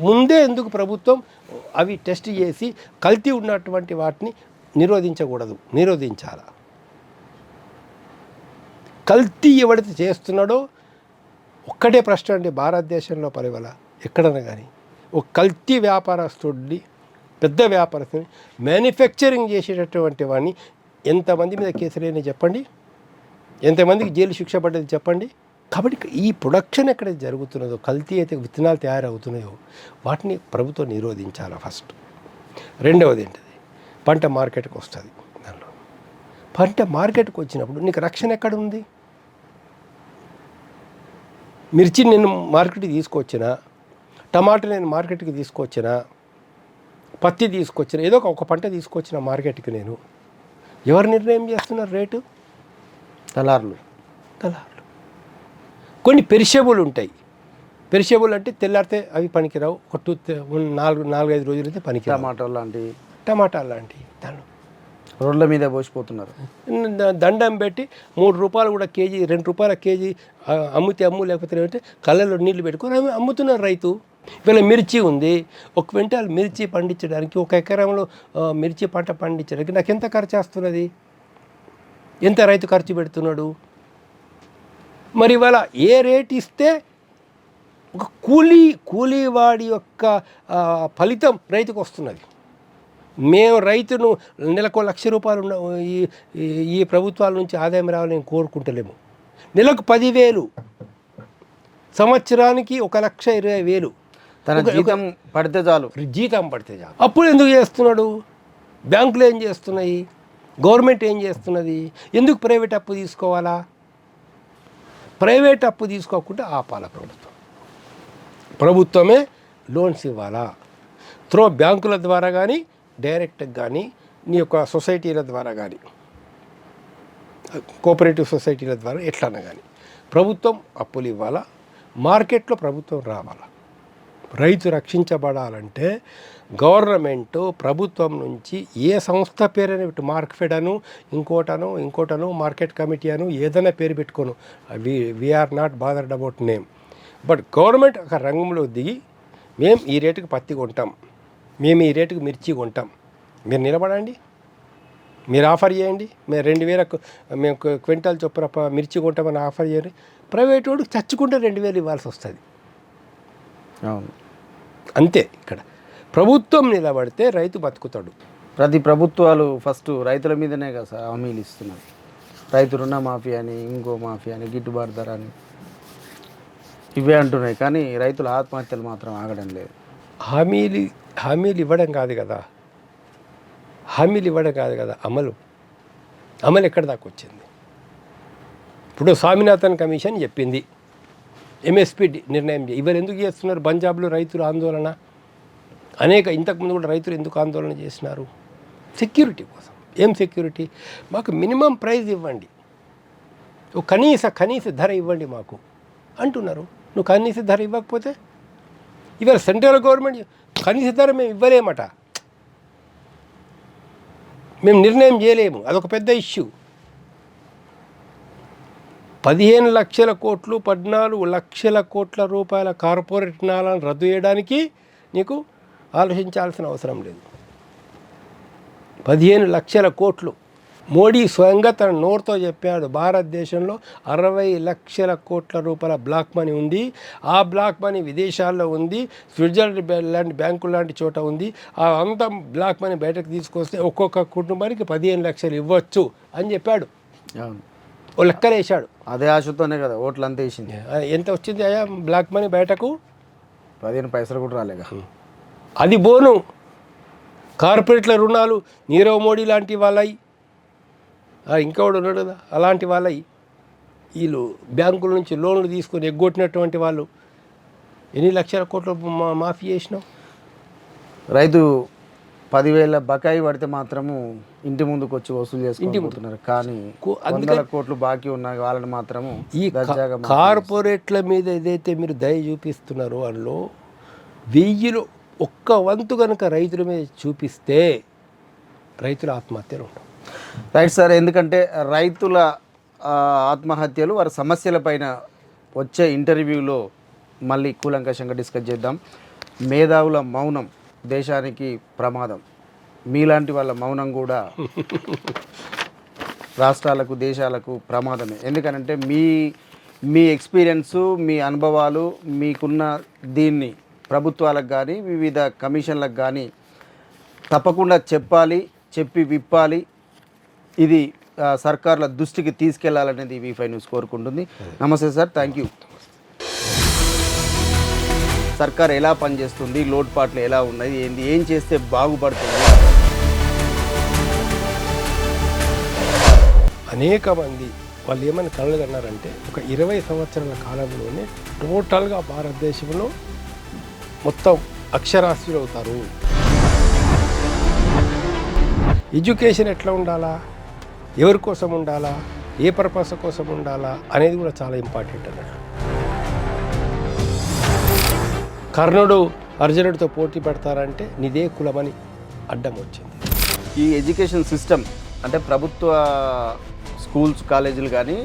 Speaker 2: ముందే ఎందుకు ప్రభుత్వం అవి టెస్ట్ చేసి కల్తీ ఉన్నటువంటి వాటిని నిరోధించాలా? కల్తీ ఎవడైతే చేస్తున్నాడో ఒక్కటే ప్రశ్న అండి, భారతదేశంలో పరివల ఎక్కడన్నా కానీ ఒక కల్తీ వ్యాపారస్తుడిని, పెద్ద వ్యాపారస్తుని, మ్యానుఫ్యాక్చరింగ్ చేసేటటువంటి వాడిని ఎంతమంది మీద కేసులైనా చెప్పండి, ఎంతమందికి జైలు శిక్ష పడ్డది చెప్పండి. కాబట్టి ఈ ప్రొడక్షన్ ఎక్కడైతే జరుగుతున్నదో, కల్తీ అయితే విత్తనాలు తయారవుతున్నాయో వాటిని ప్రభుత్వం నిరోధించాలి ఫస్ట్. రెండవది ఏంటిది, పంట మార్కెట్కి వస్తుంది. దానిలో పంట మార్కెట్కి వచ్చినప్పుడు నీకు రక్షణ ఎక్కడ ఉంది? మిర్చి నేను మార్కెట్కి తీసుకొచ్చినా, టమాటా నేను మార్కెట్కి తీసుకొచ్చినా, పత్తి తీసుకొచ్చిన, ఏదో ఒక పంట తీసుకొచ్చిన మార్కెట్కి నేను, ఎవరు నిర్ణయం చేస్తున్నారు రేటు?
Speaker 1: దళారులు.
Speaker 2: కొన్ని పెరిషబుల్ ఉంటాయి. పెరిషబుల్ అంటే తెల్లారితే అవి పనికిరావు, ఒక 4-5 రోజులైతే పనికిరావు. టమాటా లాంటి దానిలో
Speaker 1: రోడ్ల మీద పోసిపోతున్నారు.
Speaker 2: దండం పెట్టి 3 రూపాయలు కూడా కేజీ, 2 రూపాయల కేజీ అమ్మితే అమ్ము, లేకపోతే ఏమంటే కళ్ళలో నీళ్లు పెట్టుకొని అమ్ముతున్నారు రైతు. ఇవాళ మిర్చి ఉంది, 1 క్వింటాల్ మిర్చి పండించడానికి, 1 ఎకరంలో మిర్చి పంట పండించడానికి నాకు ఎంత ఖర్చు వస్తున్నది? ఎంత రైతు ఖర్చు పెడుతున్నాడు? మరి ఇవాళ ఏ రేట్ ఇస్తే ఒక కూలీవాడి యొక్క ఫలితం రైతుకు వస్తున్నది? మేము రైతును నెలకు 1,00,000 రూపాయలు ఉన్న ఈ ప్రభుత్వాల నుంచి ఆదాయం రావాలని కోరుకుంటలేము. నెలకు 10,000, సంవత్సరానికి 1,20,000
Speaker 1: తన జీతం పడితే చాలు.
Speaker 2: అప్పుడు ఎందుకు చేస్తున్నాడు? బ్యాంకులు ఏం చేస్తున్నాయి? గవర్నమెంట్ ఏం చేస్తున్నది? ఎందుకు ప్రైవేట్ అప్పు తీసుకోవాలా? ప్రైవేట్ అప్పు తీసుకోకుండా ఆపాల ప్రభుత్వమే లోన్స్ ఇవ్వాలా? త్రో బ్యాంకుల ద్వారా కానీ, డైరెక్ట్గా కానీ, నీ యొక్క సొసైటీల ద్వారా కానీ, కోఆపరేటివ్ సొసైటీల ద్వారా ఎట్లన్నా కానీ ప్రభుత్వం అప్పులు ఇవ్వాలా. మార్కెట్లో ప్రభుత్వం రావాలా. రైతు రక్షించబడాలంటే గవర్నమెంటు ప్రభుత్వం నుంచి ఏ సంస్థ పేరైనా పెట్టు, మార్కెట్ అను, ఇంకోటను, మార్కెట్ కమిటీ అను, ఏదైనా పేరు పెట్టుకోను, we are not bothered about name. But government ఒక రంగంలో దిగి, మేము ఈ రేటుకి పత్తి కొంటాం, మేము ఈ రేటుకి మిర్చి కొంటాం, మీరు నిలబడండి, మీరు ఆఫర్ చేయండి, మేము 2,000 మేము క్వింటాల్ చొప్పున మిర్చి కొంటామని ఆఫర్ చేయండి. ప్రైవేట్ వాడికి చచ్చుకుంటే 2,000 ఇవ్వాల్సి వస్తుంది.
Speaker 1: అవును,
Speaker 2: అంతే. ఇక్కడ ప్రభుత్వం నిలబడితే రైతు బతుకుతాడు.
Speaker 1: ప్రతి ప్రభుత్వాలు ఫస్ట్ రైతుల మీదనే కదా సార్ హామీలు ఇస్తున్నారు. రైతు రుణ మాఫీ అని, ఇంకో మాఫీ అని, గిట్టుబాటు ధర అని ఇవే అంటున్నాయి. కానీ రైతుల ఆత్మహత్యలు మాత్రం ఆగడం లేదు.
Speaker 2: హామీలు ఇవ్వడం కాదు కదా, అమలు ఎక్కడి దాకా వచ్చింది? ఇప్పుడు స్వామినాథన్ కమిషన్ చెప్పింది ఎంఎస్పి నిర్ణయం ఇవాళ ఎందుకు చేస్తున్నారు? పంజాబ్లో రైతులు ఆందోళన, ఇంతకుముందు కూడా రైతులు ఎందుకు ఆందోళన చేసినారు? సెక్యూరిటీ కోసం. ఏం సెక్యూరిటీ? మాకు మినిమం ప్రైస్ ఇవ్వండి, కనీస ధర ఇవ్వండి మాకు అంటున్నారు. నువ్వు కనీస ధర ఇవ్వకపోతే ఇవాళ సెంట్రల్ గవర్నమెంట్ కనీస ధర మేము ఇవ్వలేమట, మేము నిర్ణయం చేయలేము, అదొక పెద్ద ఇష్యూ. 15 లక్షల కోట్లు, 14 లక్షల కోట్ల రూపాయల కార్పొరేట్ నాలను రద్దు చేయడానికి నీకు ఆలోచించాల్సిన అవసరం లేదు. 15 లక్షల కోట్లు మోడీ స్వయంగా తన నోరుతో చెప్పాడు. భారతదేశంలో 60 లక్షల కోట్ల రూపాయల బ్లాక్ మనీ ఉంది. ఆ బ్లాక్ మనీ విదేశాల్లో ఉంది, స్విట్జర్లాండ్ లాంటి బ్యాంకులు లాంటి చోట ఉంది. ఆ అంతా బ్లాక్ మనీ బయటకు తీసుకొస్తే ఒక్కొక్క కుటుంబానికి 15 లక్షలు ఇవ్వచ్చు అని చెప్పాడు. ఓ లెక్కలు వేశాడు.
Speaker 1: అదే ఆశతోనే కదా ఓట్లు అంతా వేసింది.
Speaker 2: ఎంత వచ్చింది అయ్యా బ్లాక్ మనీ బయటకు?
Speaker 1: 15 పైసలు కూడా రాలేగా.
Speaker 2: అది బోను. కార్పొరేట్ల రుణాలు నీరవ్ మోడీ లాంటి వాళ్ళవి, ఇంకోడు ఉన్నాడు కదా అలాంటి వాళ్ళవి, వీళ్ళు బ్యాంకుల నుంచి లోన్లు తీసుకొని ఎగ్గొట్టినటువంటి వాళ్ళు ఎన్ని లక్షల కోట్లు మాఫీ చేసినావు?
Speaker 1: రైతు 10,000 బకాయి పడితే మాత్రము ఇంటి ముందుకు వచ్చి వసూలు చేసుకుంటున్నారు. కానీ 100 కోట్లు బాకీ ఉన్న వాళ్ళని మాత్రము
Speaker 2: ఈ కార్పొరేట్ల మీద ఏదైతే మీరు దయ చూపిస్తున్నారో అందులో 1000లో 1 కనుక రైతుల మీద చూపిస్తే రైతుల ఆత్మహత్యలు ఉండవు.
Speaker 1: రైట్ సార్, ఎందుకంటే రైతుల ఆత్మహత్యలు వారి సమస్యల పైన వచ్చే ఇంటర్వ్యూలో మళ్ళీ కూలంకషంగా డిస్కస్ చేద్దాం. మేధావుల మౌనం దేశానికి ప్రమాదం. మీలాంటి వాళ్ళ మౌనం కూడా రాష్ట్రాలకు, దేశాలకు ప్రమాదమే. ఎందుకనంటే మీ ఎక్స్పీరియన్సు, మీ అనుభవాలు, మీకున్న దీన్ని ప్రభుత్వాలకు కానీ వివిధ కమిషన్లకు కానీ తప్పకుండా చెప్పాలి, చెప్పి విప్పాలి. ఇది సర్కార్ల దృష్టికి తీసుకెళ్లాలనేది V5 న్యూస్ కోరుకుంటుంది. నమస్తే సార్, థ్యాంక్ యూ. సర్కార్ ఎలా పనిచేస్తుంది, లోటుపాట్లు ఎలా ఉన్నాయి, ఏం చేస్తే బాగుపడుతుంది?
Speaker 2: అనేక మంది వాళ్ళు ఏమని కలలు కన్నారంటే ఒక 20 సంవత్సరాల కాలంలోనే టోటల్గా భారతదేశంలో మొత్తం అక్షరాస్యులు అవుతారు. ఎడ్యుకేషన్ ఎట్లా ఉండాలా, ఎవరి కోసం ఉండాలా, ఏ పర్పస్ కోసం ఉండాలా అనేది కూడా చాలా ఇంపార్టెంట్ అన్నట్టు. కర్ణుడు అర్జునుడితో పోటీ పెడతారంటే నిదే కులమని అడ్డం వచ్చింది.
Speaker 1: ఈ ఎడ్యుకేషన్ సిస్టమ్ అంటే ప్రభుత్వ స్కూల్స్, కాలేజీలు కానీ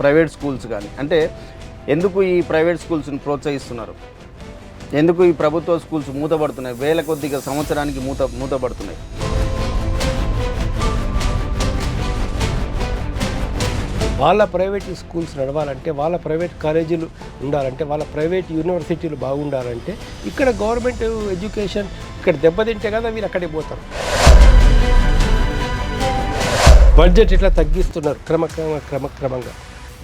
Speaker 1: ప్రైవేట్ స్కూల్స్ కానీ, అంటే ఎందుకు ఈ ప్రైవేట్ స్కూల్స్ని ప్రోత్సహిస్తున్నారు? ఎందుకు ఈ ప్రభుత్వ స్కూల్స్ మూతపడుతున్నాయి? వేల కొద్దిగా సంవత్సరానికి మూతపడుతున్నాయి.
Speaker 2: వాళ్ళ ప్రైవేట్ స్కూల్స్ నడవాలంటే, వాళ్ళ ప్రైవేట్ కాలేజీలు ఉండాలంటే, వాళ్ళ ప్రైవేట్ యూనివర్సిటీలు బాగుండాలంటే ఇక్కడ గవర్నమెంట్ ఎడ్యుకేషన్ ఇక్కడ దెబ్బతింటే కదా వీళ్ళు అక్కడికి పోతారు. బడ్జెట్ ఇట్లా తగ్గిస్తున్నారు, క్రమక్రమంగా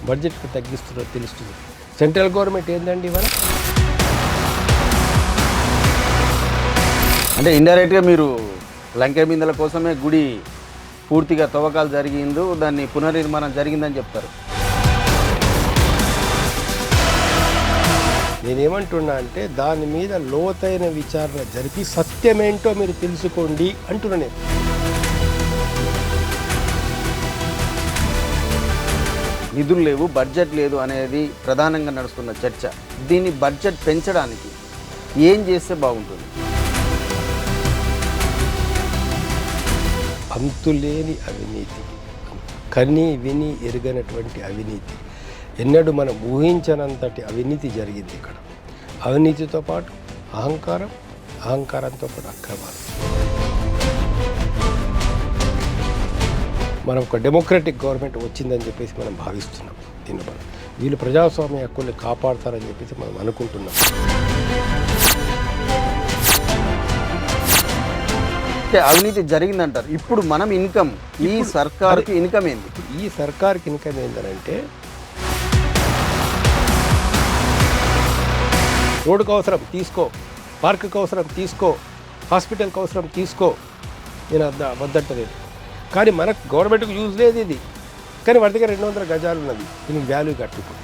Speaker 2: బడ్జెట్ తగ్గిస్తున్నారు తెలుస్తుంది. సెంట్రల్ గవర్నమెంట్ ఏందండి ఇవాళ?
Speaker 1: అంటే ఇండైరెక్ట్గా మీరు లంకె బిందెల కోసమే గుడి పూర్తిగా తవ్వకాలు జరిగిందో దాన్ని పునర్నిర్మాణం జరిగిందని చెప్తారు.
Speaker 2: నేనేమంటున్నా అంటే దాని మీద లోతైన విచారణ జరిపి సత్యమేంటో మీరు తెలుసుకోండి అంటున్నా నేను.
Speaker 1: నిధులు లేవు, బడ్జెట్ లేదు అనేది ప్రధానంగా నడుస్తున్న చర్చ. దీన్ని బడ్జెట్ పెంచడానికి ఏం చేస్తే బాగుంటుంది?
Speaker 2: అంతులేని అవినీతి, కని విని ఎరుగనటువంటి అవినీతి, ఎన్నడూ మనం ఊహించనంతటి అవినీతి జరిగింది ఇక్కడ. అవినీతితో పాటు అహంకారంతో పాటు అక్రమాలు. మనం ఒక డెమోక్రటిక్ గవర్నమెంట్ వచ్చిందని చెప్పేసి మనం భావిస్తున్నాం. దీన్ని మనం వీళ్ళు ప్రజాస్వామ్య హక్కుల్ని కాపాడతారని చెప్పేసి మనం అనుకుంటున్నాం.
Speaker 1: అవినీతి జరిగిందంటారు. ఇప్పుడు మనం ఇన్కమ్, ఈ సర్కారుకి ఇన్కమ్ ఏంది?
Speaker 2: ఈ సర్కార్కి ఇన్కమ్ ఏంటంటే రోడ్డుకు అవసరం తీసుకో, పార్కుకు అవసరం తీసుకో, హాస్పిటల్కి అవసరం తీసుకో, నేను వద్దంటలేదు. కానీ మనకు గవర్నమెంట్కి యూజ్ లేదు ఇది. కానీ వాడి దగ్గర 200 గజాలు ఉన్నది, దీనికి వాల్యూ కట్టుకో.